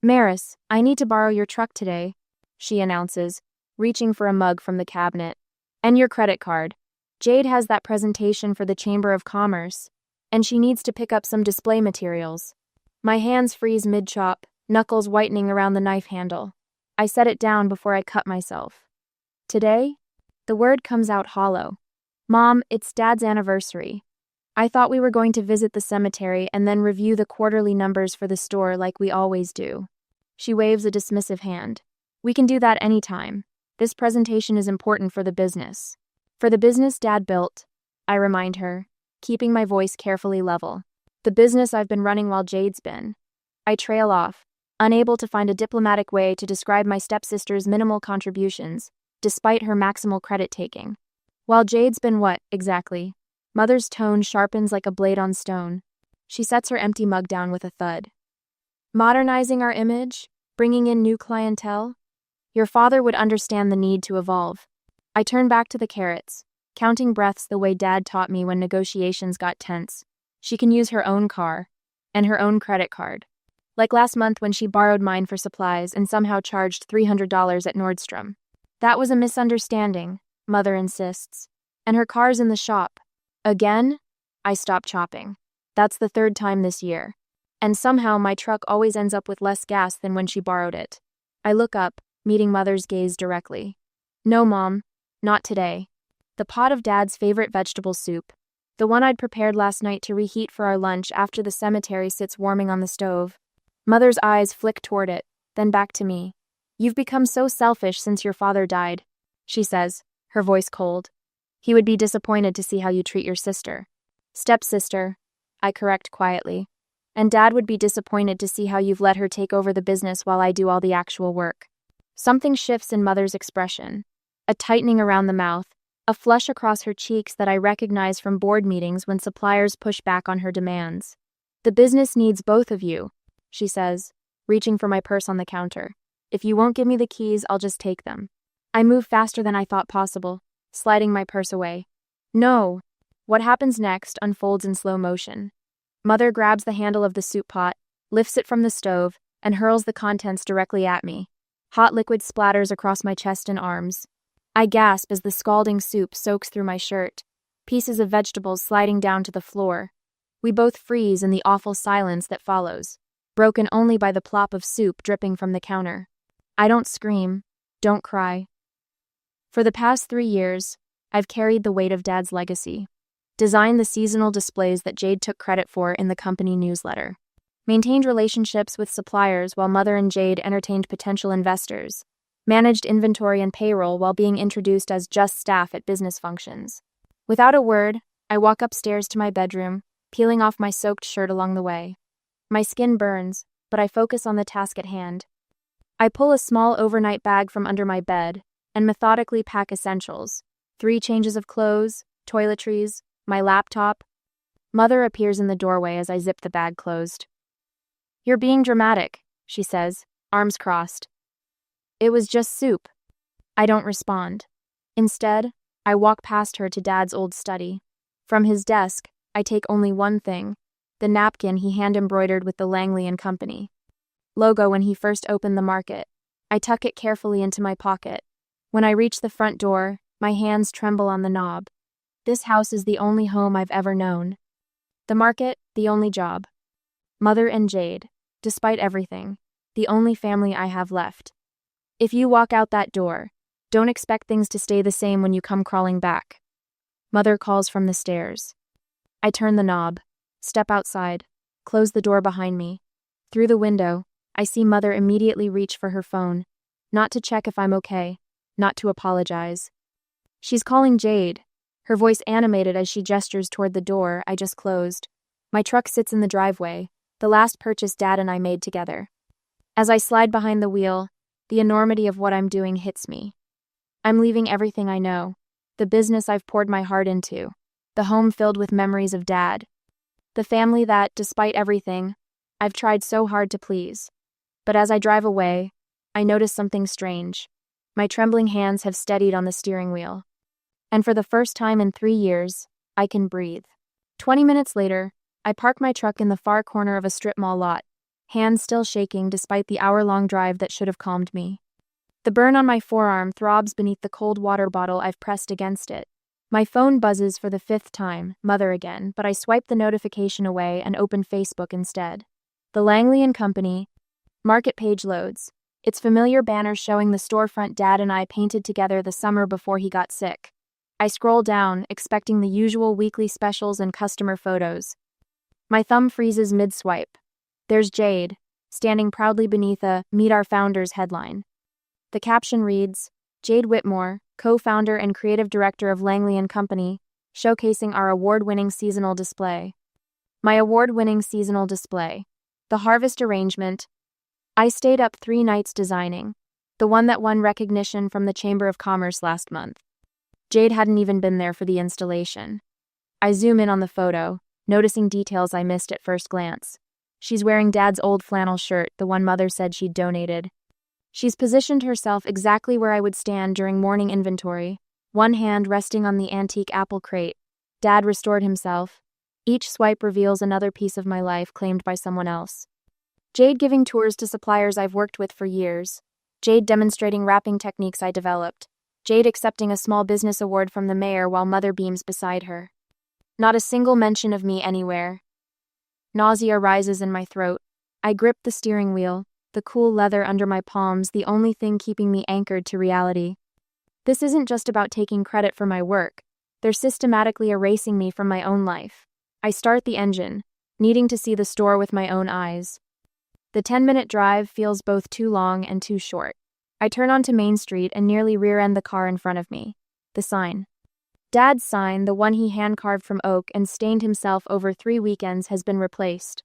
"Maris, I need to borrow your truck today," she announces, reaching for a mug from the cabinet. "And your credit card. Jade has that presentation for the Chamber of Commerce, and she needs to pick up some display materials." My hands freeze mid-chop, knuckles whitening around the knife handle. I set it down before I cut myself. "Today?" The word comes out hollow. "Mom, it's Dad's anniversary. I thought we were going to visit the cemetery and then review the quarterly numbers for the store like we always do." She waves a dismissive hand. "We can do that anytime. This presentation is important for the business." "For the business Dad built," I remind her, keeping my voice carefully level. "The business I've been running while Jade's been." I trail off, unable to find a diplomatic way to describe my stepsister's minimal contributions, despite her maximal credit-taking. "While Jade's been what, exactly?" Mother's tone sharpens like a blade on stone. She sets her empty mug down with a thud. "Modernizing our image? Bringing in new clientele? Your father would understand the need to evolve." I turn back to the carrots, counting breaths the way Dad taught me when negotiations got tense. She can use her own car, and her own credit card. Like last month when she borrowed mine for supplies and somehow charged $300 at Nordstrom. "That was a misunderstanding," Mother insists. "And her car's in the shop." "Again?" I stop chopping. That's the 3rd time this year. And somehow my truck always ends up with less gas than when she borrowed it. I look up, meeting Mother's gaze directly. "No, Mom. Not today." The pot of Dad's favorite vegetable soup, The one I'd prepared last night to reheat for our lunch after the cemetery sits warming on the stove. Mother's eyes flick toward it, then back to me. You've become so selfish since your father died, she says, her voice cold. He would be disappointed to see how you treat your sister. Stepsister, I correct quietly. And Dad would be disappointed to see how you've let her take over the business while I do all the actual work. Something shifts in Mother's expression. A tightening around the mouth, a flush across her cheeks that I recognize from board meetings when suppliers push back on her demands. The business needs both of you, she says, reaching for my purse on the counter. If you won't give me the keys, I'll just take them. I move faster than I thought possible, sliding my purse away. No. What happens next unfolds in slow motion. Mother grabs the handle of the soup pot, lifts it from the stove, and hurls the contents directly at me. Hot liquid splatters across my chest and arms. I gasp as the scalding soup soaks through my shirt, pieces of vegetables sliding down to the floor. We both freeze in the awful silence that follows, broken only by the plop of soup dripping from the counter. I don't scream, don't cry. For the past 3 years, I've carried the weight of Dad's legacy. Designed the seasonal displays that Jade took credit for in the company newsletter. Maintained relationships with suppliers while Mother and Jade entertained potential investors. Managed inventory and payroll while being introduced as just staff at business functions. Without a word, I walk upstairs to my bedroom, peeling off my soaked shirt along the way. My skin burns, but I focus on the task at hand. I pull a small overnight bag from under my bed and methodically pack essentials. 3 changes of clothes, toiletries, my laptop. Mother appears in the doorway as I zip the bag closed. You're being dramatic, she says, arms crossed. It was just soup. I don't respond. Instead, I walk past her to Dad's old study. From his desk, I take only one thing, the napkin he hand-embroidered with the Langley and Company logo when he first opened the market. I tuck it carefully into my pocket. When I reach the front door, my hands tremble on the knob. This house is the only home I've ever known. The market, the only job. Mother and Jade, despite everything, the only family I have left. If you walk out that door, don't expect things to stay the same when you come crawling back. Mother calls from the stairs. I turn the knob, step outside, close the door behind me. Through the window, I see Mother immediately reach for her phone, not to check if I'm okay, not to apologize. She's calling Jade, her voice animated as she gestures toward the door I just closed. My truck sits in the driveway, the last purchase Dad and I made together. As I slide behind the wheel, the enormity of what I'm doing hits me. I'm leaving everything I know, the business I've poured my heart into, the home filled with memories of Dad, the family that, despite everything, I've tried so hard to please. But as I drive away, I notice something strange. My trembling hands have steadied on the steering wheel. And for the first time in 3 years, I can breathe. 20 minutes later, I park my truck in the far corner of a strip mall lot, hands still shaking despite the hour-long drive that should have calmed me. The burn on my forearm throbs beneath the cold water bottle I've pressed against it. My phone buzzes for the 5th time, Mother again, but I swipe the notification away and open Facebook instead. The Langley and Company market page loads, its familiar banner showing the storefront Dad and I painted together the summer before he got sick. I scroll down, expecting the usual weekly specials and customer photos. My thumb freezes mid-swipe. There's Jade, standing proudly beneath a Meet Our Founders headline. The caption reads, Jade Whitmore, co-founder and creative director of Langley and Company, showcasing our award-winning seasonal display. My award-winning seasonal display. The harvest arrangement. I stayed up 3 nights designing, the one that won recognition from the Chamber of Commerce last month. Jade hadn't even been there for the installation. I zoom in on the photo, noticing details I missed at first glance. She's wearing Dad's old flannel shirt, the one Mother said she'd donated. She's positioned herself exactly where I would stand during morning inventory, one hand resting on the antique apple crate. Dad restored himself. Each swipe reveals another piece of my life claimed by someone else. Jade giving tours to suppliers I've worked with for years. Jade demonstrating wrapping techniques I developed. Jade accepting a small business award from the mayor while Mother beams beside her. Not a single mention of me anywhere. Nausea rises in my throat. I grip the steering wheel, the cool leather under my palms the only thing keeping me anchored to reality. This isn't just about taking credit for my work. They're systematically erasing me from my own life. I start the engine, needing to see the store with my own eyes. The 10-minute drive feels both too long and too short. I turn onto Main Street and nearly rear-end the car in front of me. The sign. Dad's sign, the one he hand-carved from oak and stained himself over 3 weekends, has been replaced.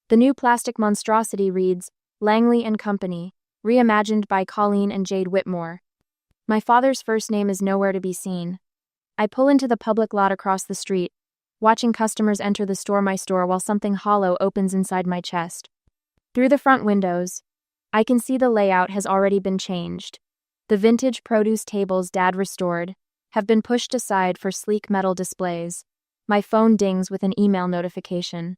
The new plastic monstrosity reads, Langley and Company, reimagined by Colleen and Jade Whitmore. My father's first name is nowhere to be seen. I pull into the public lot across the street, watching customers enter the store my store while something hollow opens inside my chest. Through the front windows, I can see the layout has already been changed. The vintage produce tables Dad restored have been pushed aside for sleek metal displays. My phone dings with an email notification.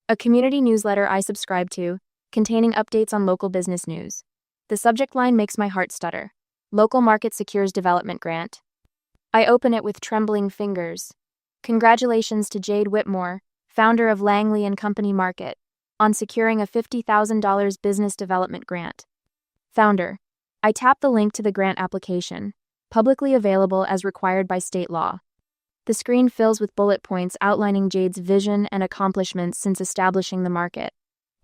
A community newsletter I subscribe to, containing updates on local business news. The subject line makes my heart stutter. Local market secures development grant. I open it with trembling fingers. Congratulations to Jade Whitmore, founder of Langley and Company Market, on securing a $50,000 business development grant. Founder. I tap the link to the grant application, publicly available as required by state law. The screen fills with bullet points outlining Jade's vision and accomplishments since establishing the market.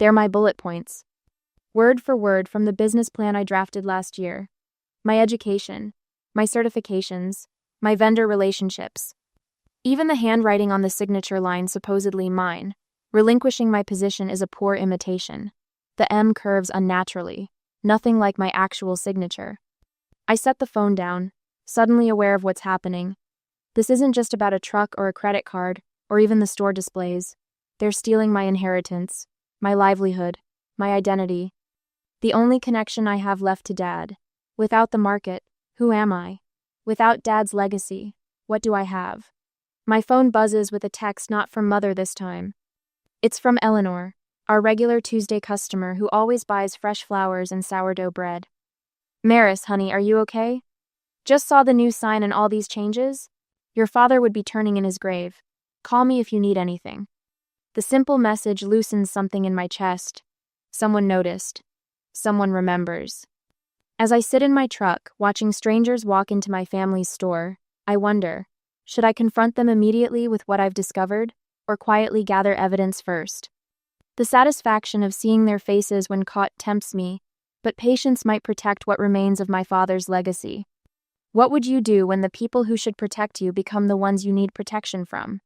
They're my bullet points. Word for word from the business plan I drafted last year. My education, my certifications, my vendor relationships. Even the handwriting on the signature line supposedly mine. Relinquishing my position is a poor imitation. The M curves unnaturally, nothing like my actual signature. I set the phone down, suddenly aware of what's happening. This isn't just about a truck or a credit card, or even the store displays. They're stealing my inheritance, my livelihood, my identity. The only connection I have left to Dad. Without the market, who am I? Without Dad's legacy, what do I have? My phone buzzes with a text not from Mother this time. It's from Eleanor, our regular Tuesday customer who always buys fresh flowers and sourdough bread. Maris, honey, are you okay? Just saw the new sign and all these changes? Your father would be turning in his grave. Call me if you need anything. The simple message loosens something in my chest. Someone noticed. Someone remembers. As I sit in my truck, watching strangers walk into my family's store, I wonder, should I confront them immediately with what I've discovered, or quietly gather evidence first? The satisfaction of seeing their faces when caught tempts me, but patience might protect what remains of my father's legacy. What would you do when the people who should protect you become the ones you need protection from?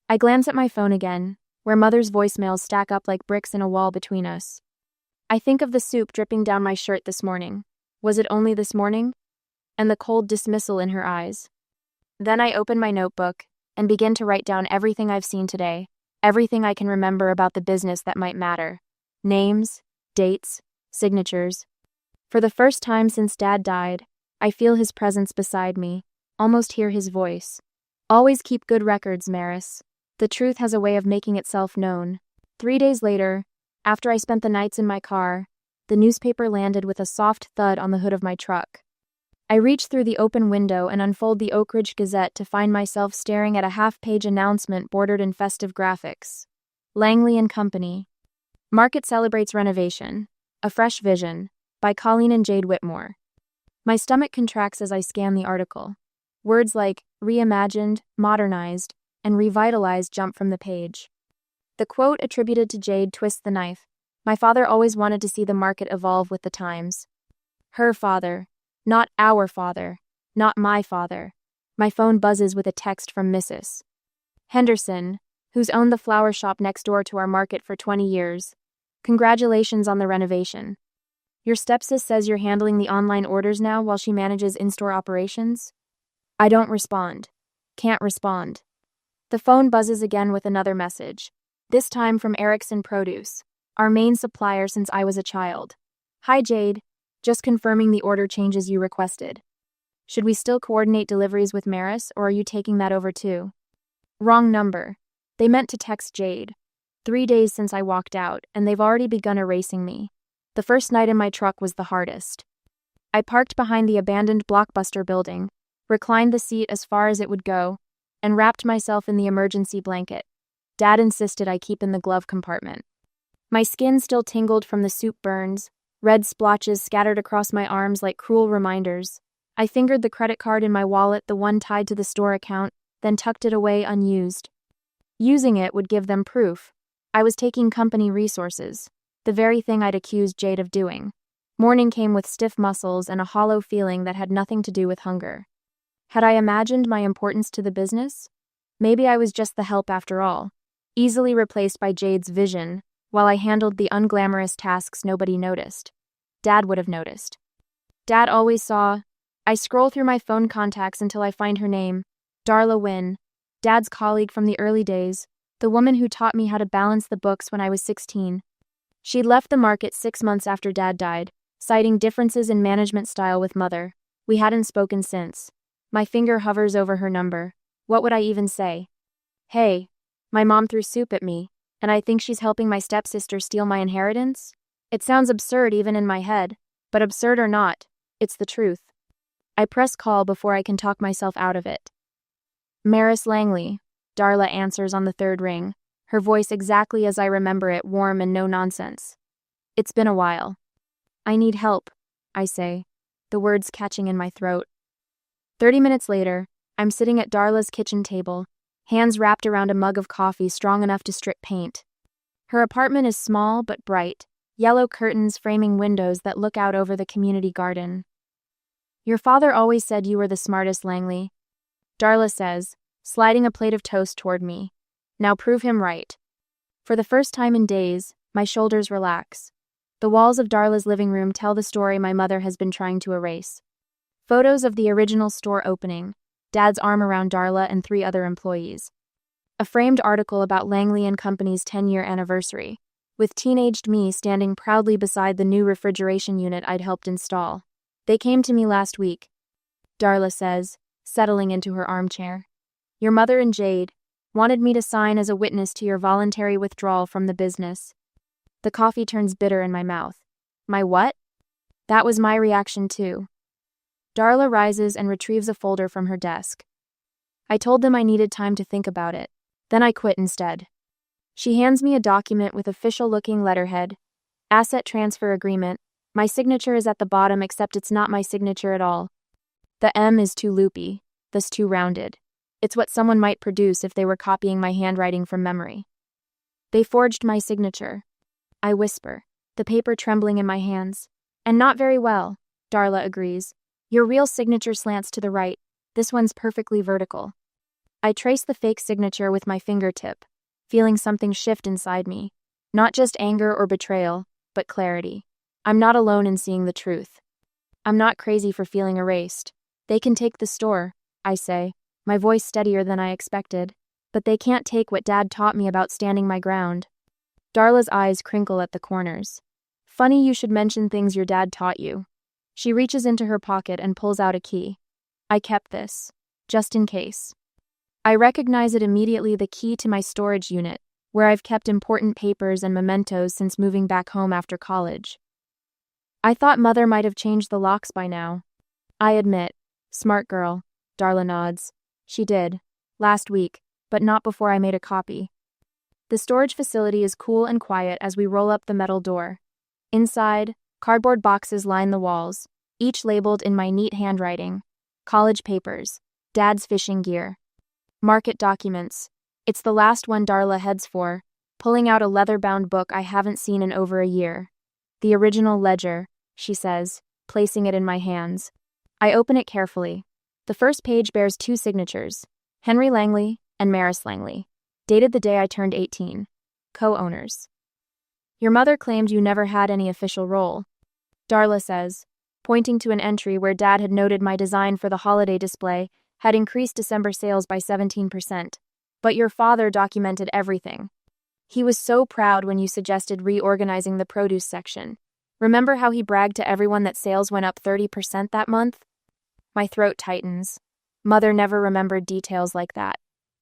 I glance at my phone again, where Mother's voicemails stack up like bricks in a wall between us. I think of the soup dripping down my shirt this morning. Was it only this morning? And the cold dismissal in her eyes. Then I open my notebook and begin to write down everything I've seen today, everything I can remember about the business that might matter. Names, dates, signatures. For the first time since Dad died, I feel his presence beside me, almost hear his voice. Always keep good records, Maris. The truth has a way of making itself known. 3 days later, after I spent the nights in my car, the newspaper landed with a soft thud on the hood of my truck. I reach through the open window and unfold the Oak Ridge Gazette to find myself staring at a half-page announcement bordered in festive graphics. Langley and Company. Market celebrates renovation. A fresh vision. By Colleen and Jade Whitmore. My stomach contracts as I scan the article. Words like reimagined, modernized, and revitalized jump from the page. The quote attributed to Jade twists the knife. My father always wanted to see the market evolve with the times. Her father. Not our father. Not my father. My phone buzzes with a text from Mrs. Henderson, who's owned the flower shop next door to our market for 20 years. Congratulations on the renovation. Your stepsis says you're handling the online orders now while she manages in-store operations? I don't respond. Can't respond. The phone buzzes again with another message. This time from Erickson Produce, our main supplier since I was a child. Hi Jade, just confirming the order changes you requested. Should we still coordinate deliveries with Maris, or are you taking that over too? Wrong number. They meant to text Jade. 3 days since I walked out, and they've already begun erasing me. The first night in my truck was the hardest. I parked behind the abandoned Blockbuster building, reclined the seat as far as it would go, and wrapped myself in the emergency blanket. Dad insisted I keep in the glove compartment. My skin still tingled from the soup burns, red splotches scattered across my arms like cruel reminders. I fingered the credit card in my wallet, the one tied to the store account, then tucked it away unused. Using it would give them proof. I was taking company resources, the very thing I'd accused Jade of doing. Morning came with stiff muscles and a hollow feeling that had nothing to do with hunger. Had I imagined my importance to the business? Maybe I was just the help after all, easily replaced by Jade's vision, while I handled the unglamorous tasks nobody noticed. Dad would have noticed. Dad always saw. I scroll through my phone contacts until I find her name, Darla Wynn, Dad's colleague from the early days, the woman who taught me how to balance the books when I was 16. She'd left the market 6 months after Dad died, citing differences in management style with Mother. We hadn't spoken since. My finger hovers over her number. What would I even say? Hey, my mom threw soup at me, and I think she's helping my stepsister steal my inheritance? It sounds absurd even in my head, but absurd or not, it's the truth. I press call before I can talk myself out of it. Maris Langley, Darla answers on the third ring, her voice exactly as I remember it, warm and no nonsense. It's been a while. I need help, I say, the words catching in my throat. 30 minutes later, I'm sitting at Darla's kitchen table, hands wrapped around a mug of coffee strong enough to strip paint. Her apartment is small but bright, yellow curtains framing windows that look out over the community garden. Your father always said you were the smartest, Langley, Darla says, sliding a plate of toast toward me. Now prove him right. For the first time in days, my shoulders relax. The walls of Darla's living room tell the story my mother has been trying to erase. Photos of the original store opening, Dad's arm around Darla and 3 other employees. A framed article about Langley & Company's 10-year anniversary, with teenaged me standing proudly beside the new refrigeration unit I'd helped install. They came to me last week, Darla says, settling into her armchair. Your mother and Jade wanted me to sign as a witness to your voluntary withdrawal from the business. The coffee turns bitter in my mouth. My what? That was my reaction too. Darla rises and retrieves a folder from her desk. I told them I needed time to think about it. Then I quit instead. She hands me a document with official-looking letterhead. Asset transfer agreement. My signature is at the bottom, except it's not my signature at all. The M is too loopy, thus too rounded. It's what someone might produce if they were copying my handwriting from memory. They forged my signature. I whisper, the paper trembling in my hands. And not very well, Darla agrees. Your real signature slants to the right. This one's perfectly vertical. I trace the fake signature with my fingertip, feeling something shift inside me. Not just anger or betrayal, but clarity. I'm not alone in seeing the truth. I'm not crazy for feeling erased. They can take the store, I say, my voice steadier than I expected. But they can't take what Dad taught me about standing my ground. Darla's eyes crinkle at the corners. Funny you should mention things your dad taught you. She reaches into her pocket and pulls out a key. I kept this, just in case. I recognize it immediately, the key to my storage unit, where I've kept important papers and mementos since moving back home after college. I thought Mother might have changed the locks by now. I admit. Smart girl, Darla nods. She did. Last week, but not before I made a copy. The storage facility is cool and quiet as we roll up the metal door. Inside, cardboard boxes line the walls, each labeled in my neat handwriting. College papers, Dad's fishing gear, market documents. It's the last one Darla heads for, pulling out a leather-bound book I haven't seen in over a year. The original ledger, she says, placing it in my hands. I open it carefully. The first page bears 2 signatures, Henry Langley and Maris Langley, dated the day I turned 18, co-owners. Your mother claimed you never had any official role, Darla says, pointing to an entry where Dad had noted my design for the holiday display had increased December sales by 17%. But your father documented everything. He was so proud when you suggested reorganizing the produce section. Remember how he bragged to everyone that sales went up 30% that month? My throat tightens. Mother never remembered details like that.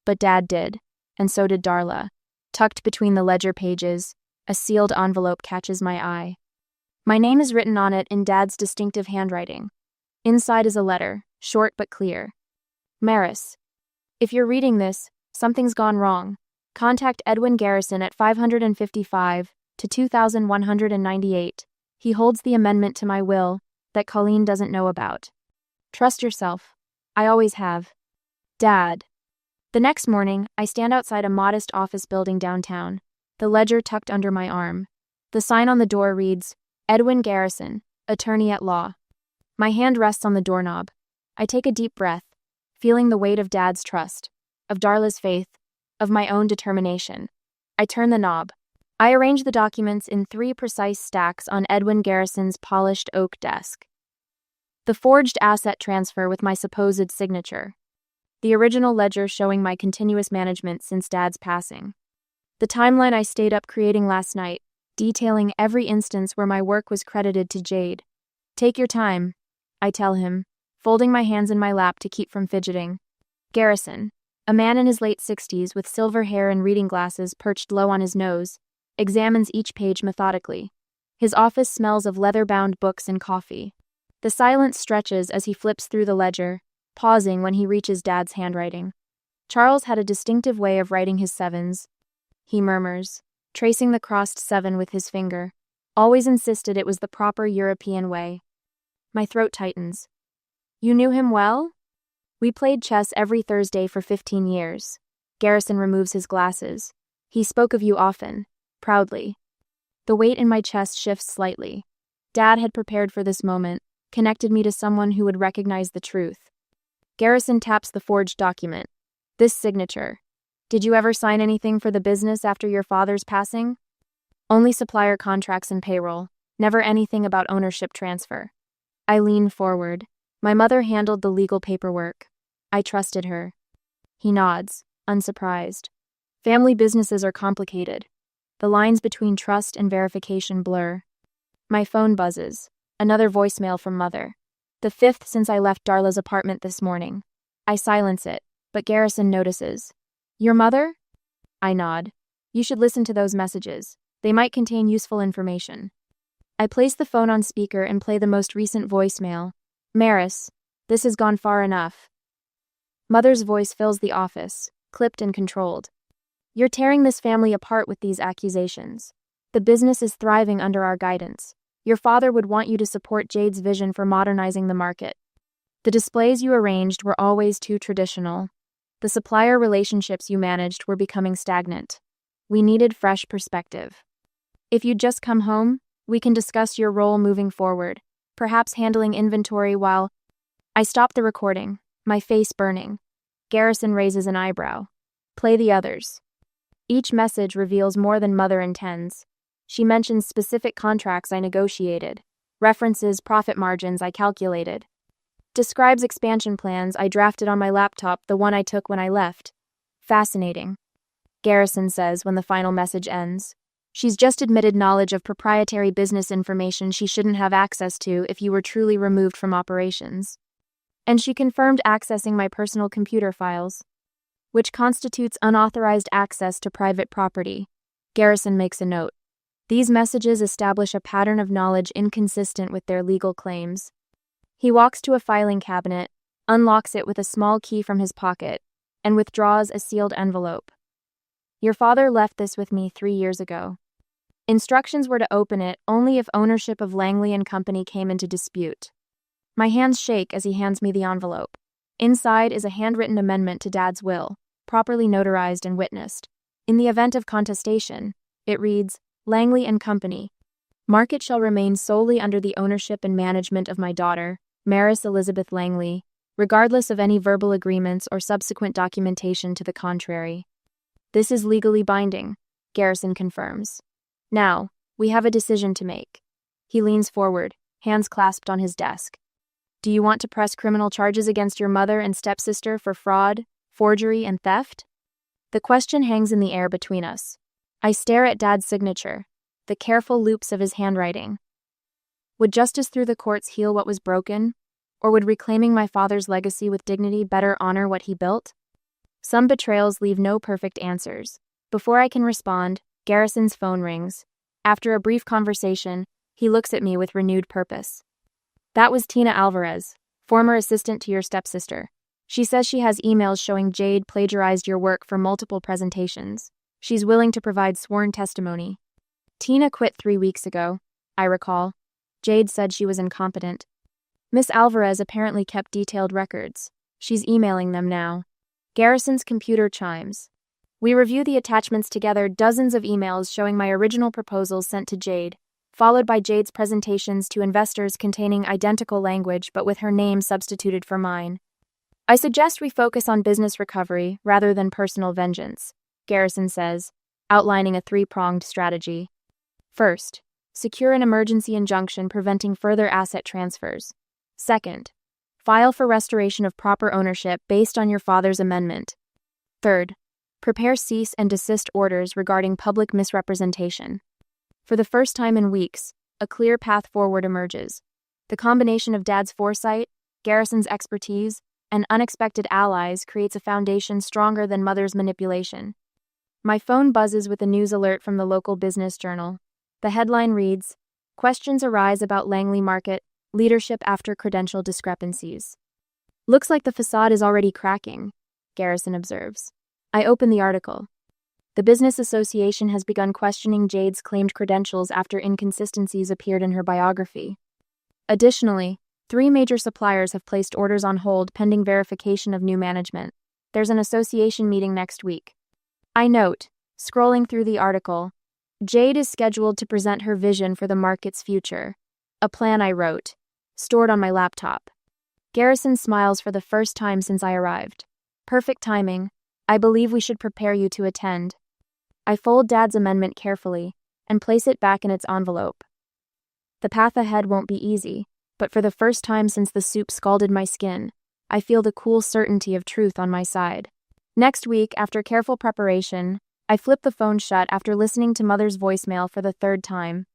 But Dad did, and so did Darla. Tucked between the ledger pages, a sealed envelope catches my eye. My name is written on it in Dad's distinctive handwriting. Inside is a letter, short but clear. Maris, if you're reading this, something's gone wrong. Contact Edwin Garrison at 555 to 2198. He holds the amendment to my will that Colleen doesn't know about. Trust yourself. I always have. Dad. The next morning, I stand outside a modest office building downtown, the ledger tucked under my arm. The sign on the door reads, Edwin Garrison, Attorney at Law. My hand rests on the doorknob. I take a deep breath, feeling the weight of Dad's trust, of Darla's faith, of my own determination. I turn the knob. I arrange the documents in 3 precise stacks on Edwin Garrison's polished oak desk. The forged asset transfer with my supposed signature. The original ledger showing my continuous management since Dad's passing. The timeline I stayed up creating last night, detailing every instance where my work was credited to Jade. Take your time, I tell him, folding my hands in my lap to keep from fidgeting. Garrison, a man in his late 60s with silver hair and reading glasses perched low on his nose, examines each page methodically. His office smells of leather-bound books and coffee. The silence stretches as he flips through the ledger, pausing when he reaches Dad's handwriting. Charles had a distinctive way of writing his 7s. He murmurs, tracing the crossed 7 with his finger. Always insisted it was the proper European way. My throat tightens. You knew him well? We played chess every Thursday for 15 years. Garrison removes his glasses. He spoke of you often, proudly. The weight in my chest shifts slightly. Dad had prepared for this moment, connected me to someone who would recognize the truth. Garrison taps the forged document. This signature. Did you ever sign anything for the business after your father's passing? Only supplier contracts and payroll, never anything about ownership transfer. I lean forward. My mother handled the legal paperwork. I trusted her. He nods, unsurprised. Family businesses are complicated. The lines between trust and verification blur. My phone buzzes. Another voicemail from Mother. The 5th since I left Darla's apartment this morning. I silence it, but Garrison notices. Your mother? I nod. You should listen to those messages. They might contain useful information. I place the phone on speaker and play the most recent voicemail. Maris, this has gone far enough. Mother's voice fills the office, clipped and controlled. You're tearing this family apart with these accusations. The business is thriving under our guidance. Your father would want you to support Jade's vision for modernizing the market. The displays you arranged were always too traditional. The supplier relationships you managed were becoming stagnant. We needed fresh perspective. If you'd just come home, we can discuss your role moving forward, perhaps handling inventory while... I stop the recording, my face burning. Garrison raises an eyebrow. Play the others. Each message reveals more than Mother intends. She mentions specific contracts I negotiated, references profit margins I calculated, describes expansion plans I drafted on my laptop, the one I took when I left. Fascinating. Garrison says when the final message ends. She's just admitted knowledge of proprietary business information she shouldn't have access to if you were truly removed from operations. And she confirmed accessing my personal computer files, which constitutes unauthorized access to private property. Garrison makes a note. These messages establish a pattern of knowledge inconsistent with their legal claims. He walks to a filing cabinet, unlocks it with a small key from his pocket, and withdraws a sealed envelope. Your father left this with me 3 years ago. Instructions were to open it only if ownership of Langley and Company came into dispute. My hands shake as he hands me the envelope. Inside is a handwritten amendment to Dad's will, properly notarized and witnessed. In the event of contestation, it reads, Langley and Company. Market shall remain solely under the ownership and management of my daughter, Maris Elizabeth Langley, regardless of any verbal agreements or subsequent documentation to the contrary. This is legally binding, Garrison confirms. Now, we have a decision to make. He leans forward, hands clasped on his desk. Do you want to press criminal charges against your mother and stepsister for fraud, forgery, and theft? The question hangs in the air between us. I stare at Dad's signature, the careful loops of his handwriting. Would justice through the courts heal what was broken? Or would reclaiming my father's legacy with dignity better honor what he built? Some betrayals leave no perfect answers. Before I can respond, Garrison's phone rings. After a brief conversation, he looks at me with renewed purpose. That was Tina Alvarez, former assistant to your stepsister. She says she has emails showing Jade plagiarized your work for multiple presentations. She's willing to provide sworn testimony. Tina quit 3 weeks ago, I recall. Jade said she was incompetent. Miss Alvarez apparently kept detailed records. She's emailing them now. Garrison's computer chimes. We review the attachments together, dozens of emails showing my original proposals sent to Jade, followed by Jade's presentations to investors containing identical language but with her name substituted for mine. I suggest we focus on business recovery rather than personal vengeance, Garrison says, outlining a three-pronged strategy. First, secure an emergency injunction preventing further asset transfers. Second, file for restoration of proper ownership based on your father's amendment. Third, prepare cease and desist orders regarding public misrepresentation. For the first time in weeks, a clear path forward emerges. The combination of Dad's foresight, Garrison's expertise, and unexpected allies creates a foundation stronger than Mother's manipulation. My phone buzzes with a news alert from the local business journal. The headline reads, "Questions arise about Langley Market, leadership after credential discrepancies." "Looks like the facade is already cracking," Garrison observes. I open the article. The business association has begun questioning Jade's claimed credentials after inconsistencies appeared in her biography. Additionally, 3 major suppliers have placed orders on hold pending verification of new management. There's an association meeting next week. I note, scrolling through the article, Jade is scheduled to present her vision for the market's future. A plan I wrote, stored on my laptop. Garrison smiles for the first time since I arrived. Perfect timing. I believe we should prepare you to attend. I fold Dad's amendment carefully and place it back in its envelope. The path ahead won't be easy, but for the first time since the soup scalded my skin, I feel the cool certainty of truth on my side. Next week, after careful preparation, I flip the phone shut after listening to Mother's voicemail for the 3rd time.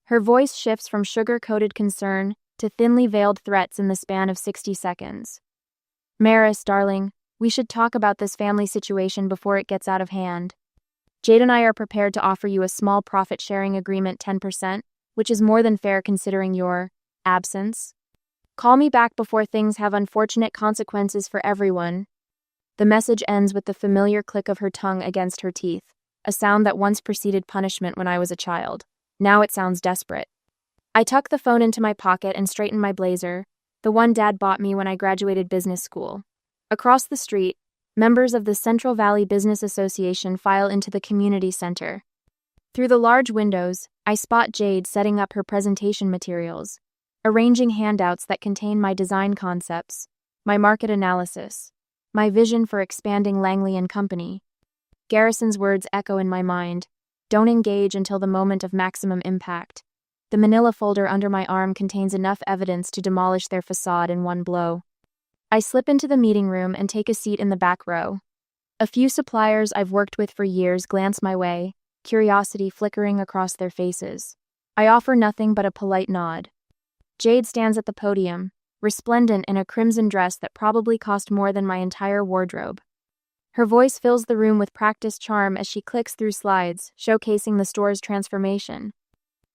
Her voice shifts from sugar-coated concern to thinly veiled threats in the span of 60 seconds. "Maris, darling, we should talk about this family situation before it gets out of hand. Jade and I are prepared to offer you a small profit-sharing agreement, 10%, which is more than fair considering your absence. Call me back before things have unfortunate consequences for everyone." The message ends with the familiar click of her tongue against her teeth, a sound that once preceded punishment when I was a child. Now it sounds desperate. I tuck the phone into my pocket and straighten my blazer, the one Dad bought me when I graduated business school. Across the street, members of the Central Valley Business Association file into the community center. Through the large windows, I spot Jade setting up her presentation materials, arranging handouts that contain my design concepts, my market analysis, my vision for expanding Langley & Company. Garrison's words echo in my mind. Don't engage until the moment of maximum impact. The manila folder under my arm contains enough evidence to demolish their facade in one blow. I slip into the meeting room and take a seat in the back row. A few suppliers I've worked with for years glance my way, curiosity flickering across their faces. I offer nothing but a polite nod. Jade stands at the podium, resplendent in a crimson dress that probably cost more than my entire wardrobe. Her voice fills the room with practiced charm as she clicks through slides, showcasing the store's transformation.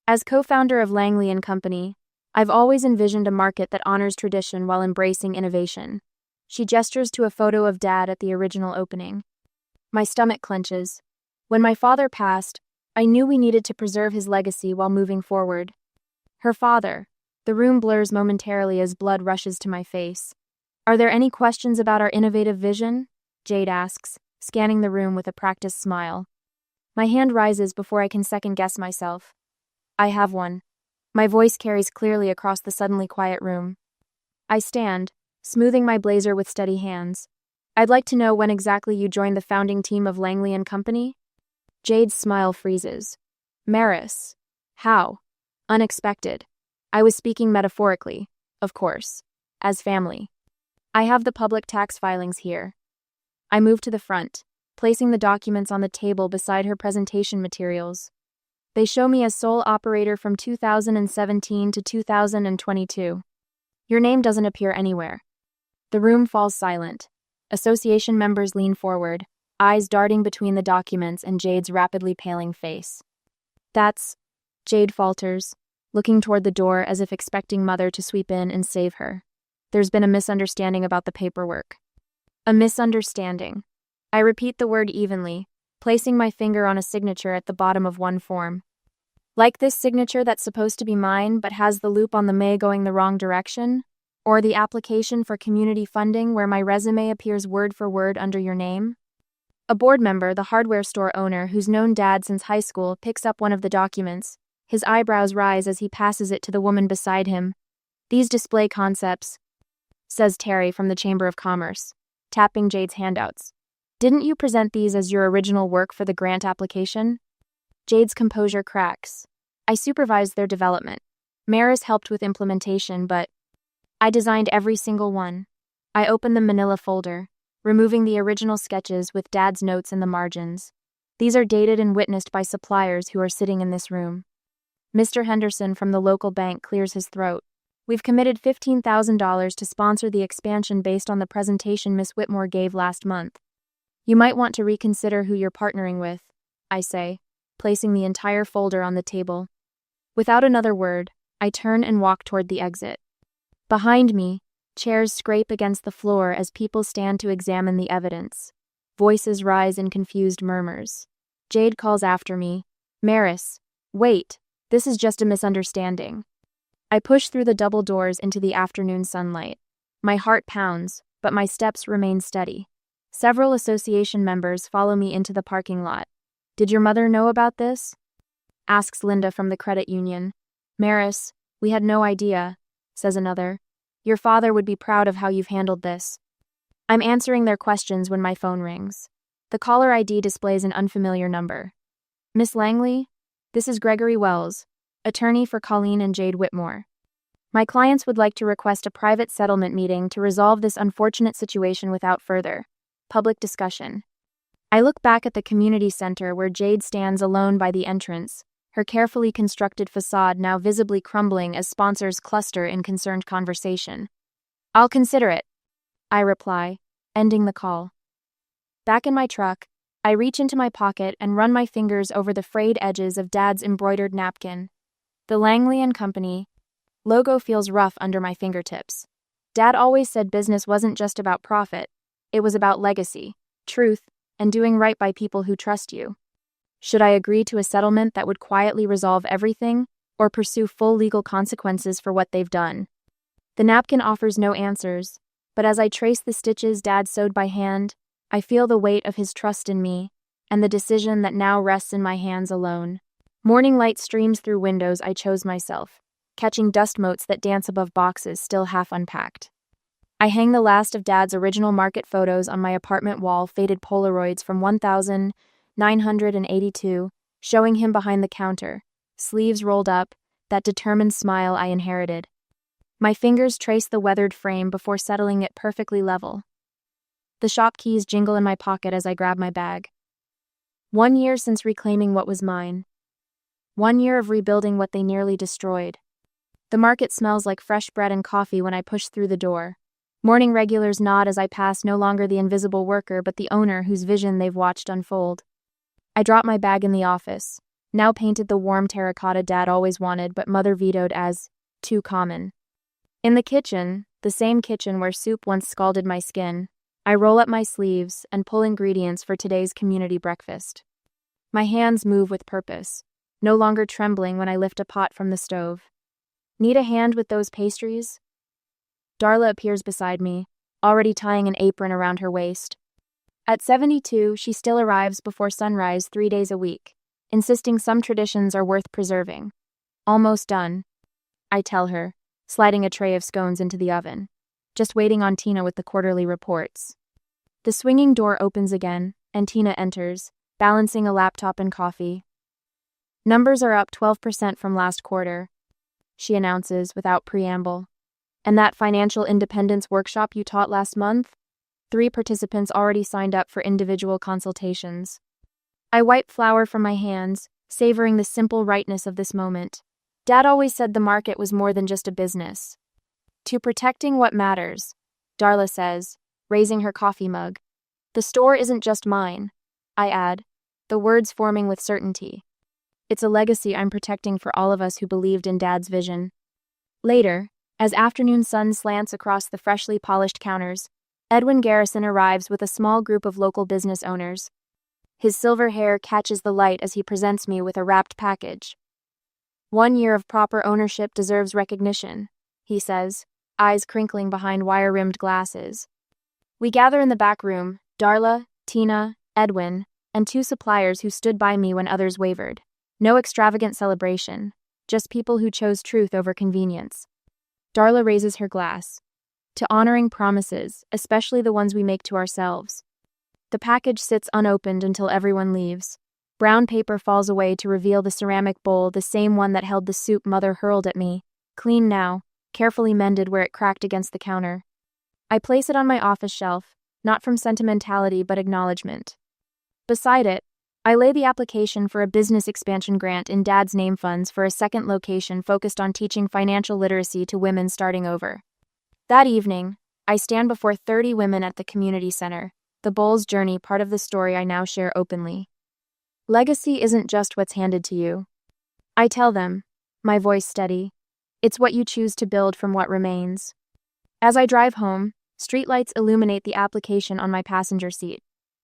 As co-founder of Langley & Company, I've always envisioned a market that honors tradition while embracing innovation. She gestures to a photo of Dad at the original opening. My stomach clenches. When my father passed, I knew we needed to preserve his legacy while moving forward. Her father. The room blurs momentarily as blood rushes to my face. "Are there any questions about our innovative vision?" Jade asks, scanning the room with a practiced smile. My hand rises before I can second-guess myself. "I have one." My voice carries clearly across the suddenly quiet room. I stand, smoothing my blazer with steady hands. "I'd like to know when exactly you joined the founding team of Langley & Company?" Jade's smile freezes. "Maris. How?" "Unexpected. I was speaking metaphorically, of course, as family. I have the public tax filings here." I move to the front, placing the documents on the table beside her presentation materials. They show me as sole operator from 2017 to 2022. Your name doesn't appear anywhere. The room falls silent. Association members lean forward, eyes darting between the documents and Jade's rapidly paling face. "That's..." Jade falters, looking toward the door as if expecting Mother to sweep in and save her. "There's been a misunderstanding about the paperwork." A misunderstanding. I repeat the word evenly, placing my finger on a signature at the bottom of one form. "Like this signature that's supposed to be mine but has the loop on the May going the wrong direction?" Or the application for community funding where my resume appears word for word under your name? A board member, the hardware store owner who's known Dad since high school, picks up one of the documents. His eyebrows rise as he passes it to the woman beside him. These display concepts, says Terry from the Chamber of Commerce, tapping Jade's handouts. Didn't you present these as your original work for the grant application? Jade's composure cracks. I supervised their development. Maris helped with implementation, but I designed every single one. I opened the manila folder, removing the original sketches with Dad's notes in the margins. These are dated and witnessed by suppliers who are sitting in this room. Mr. Henderson from the local bank clears his throat. We've committed $15,000 to sponsor the expansion based on the presentation Miss Whitmore gave last month. You might want to reconsider who you're partnering with, I say, placing the entire folder on the table. Without another word, I turn and walk toward the exit. Behind me, chairs scrape against the floor as people stand to examine the evidence. Voices rise in confused murmurs. Jade calls after me. Maris, wait, this is just a misunderstanding. I push through the double doors into the afternoon sunlight. My heart pounds, but my steps remain steady. Several association members follow me into the parking lot. Did your mother know about this? Asks Linda from the credit union. Maris, we had no idea, says another. Your father would be proud of how you've handled this. I'm answering their questions when my phone rings. The caller ID displays an unfamiliar number. Miss Langley? This is Gregory Wells, attorney for Colleen and Jade Whitmore. My clients would like to request a private settlement meeting to resolve this unfortunate situation without further public discussion. I look back at the community center where Jade stands alone by the entrance, her carefully constructed facade now visibly crumbling as sponsors cluster in concerned conversation. I'll consider it, I reply, ending the call. Back in my truck, I reach into my pocket and run my fingers over the frayed edges of Dad's embroidered napkin. The Langley & Company logo feels rough under my fingertips. Dad always said business wasn't just about profit. It was about legacy, truth, and doing right by people who trust you. Should I agree to a settlement that would quietly resolve everything, or pursue full legal consequences for what they've done? The napkin offers no answers, but as I trace the stitches Dad sewed by hand, I feel the weight of his trust in me, and the decision that now rests in my hands alone. Morning light streams through windows I chose myself, catching dust motes that dance above boxes still half unpacked. I hang the last of Dad's original market photos on my apartment wall, faded Polaroids from 1982, showing him behind the counter, sleeves rolled up, that determined smile I inherited. My fingers trace the weathered frame before settling it perfectly level. The shop keys jingle in my pocket as I grab my bag. 1 year since reclaiming what was mine. 1 year of rebuilding what they nearly destroyed. The market smells like fresh bread and coffee when I push through the door. Morning regulars nod as I pass, no longer the invisible worker but the owner whose vision they've watched unfold. I drop my bag in the office, now painted the warm terracotta Dad always wanted but Mother vetoed as too common. In the kitchen, the same kitchen where soup once scalded my skin, I roll up my sleeves and pull ingredients for today's community breakfast. My hands move with purpose, no longer trembling when I lift a pot from the stove. Need a hand with those pastries? Darla appears beside me, already tying an apron around her waist. At 72, she still arrives before sunrise 3 days a week, insisting some traditions are worth preserving. Almost done, I tell her, sliding a tray of scones into the oven. Just waiting on Tina with the quarterly reports. The swinging door opens again, and Tina enters, balancing a laptop and coffee. Numbers are up 12% from last quarter, she announces without preamble. And that financial independence workshop you taught last month? 3 participants already signed up for individual consultations. I wipe flour from my hands, savoring the simple rightness of this moment. Dad always said the market was more than just a business. To protecting what matters, Darla says, raising her coffee mug. The store isn't just mine, I add, the words forming with certainty. It's a legacy I'm protecting for all of us who believed in Dad's vision. Later, as afternoon sun slants across the freshly polished counters, Edwin Garrison arrives with a small group of local business owners. His silver hair catches the light as he presents me with a wrapped package. 1 year of proper ownership deserves recognition, he says, eyes crinkling behind wire-rimmed glasses. We gather in the back room, Darla, Tina, Edwin, and 2 suppliers who stood by me when others wavered. No extravagant celebration, just people who chose truth over convenience. Darla raises her glass. To honoring promises, especially the ones we make to ourselves. The package sits unopened until everyone leaves. Brown paper falls away to reveal the ceramic bowl, the same one that held the soup Mother hurled at me, clean now, carefully mended where it cracked against the counter. I place it on my office shelf, not from sentimentality but acknowledgement. Beside it, I lay the application for a business expansion grant in Dad's name funds for a second location focused on teaching financial literacy to women starting over. That evening, I stand before 30 women at the community center, the Bowl's journey part of the story I now share openly. Legacy isn't just what's handed to you. I tell them, my voice steady, it's what you choose to build from what remains. As I drive home, streetlights illuminate the application on my passenger seat.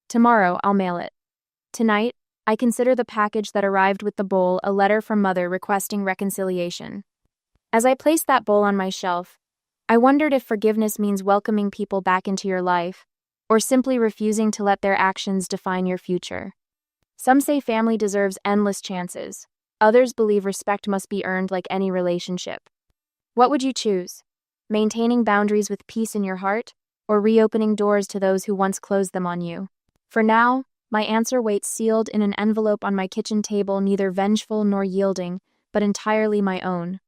Tomorrow, I'll mail it. Tonight, I consider the package that arrived with the bowl a letter from Mother requesting reconciliation. As I placed that bowl on my shelf, I wondered if forgiveness means welcoming people back into your life, or simply refusing to let their actions define your future. Some say family deserves endless chances. Others believe respect must be earned like any relationship. What would you choose? Maintaining boundaries with peace in your heart, or reopening doors to those who once closed them on you? For now, my answer waits sealed in an envelope on my kitchen table, neither vengeful nor yielding, but entirely my own.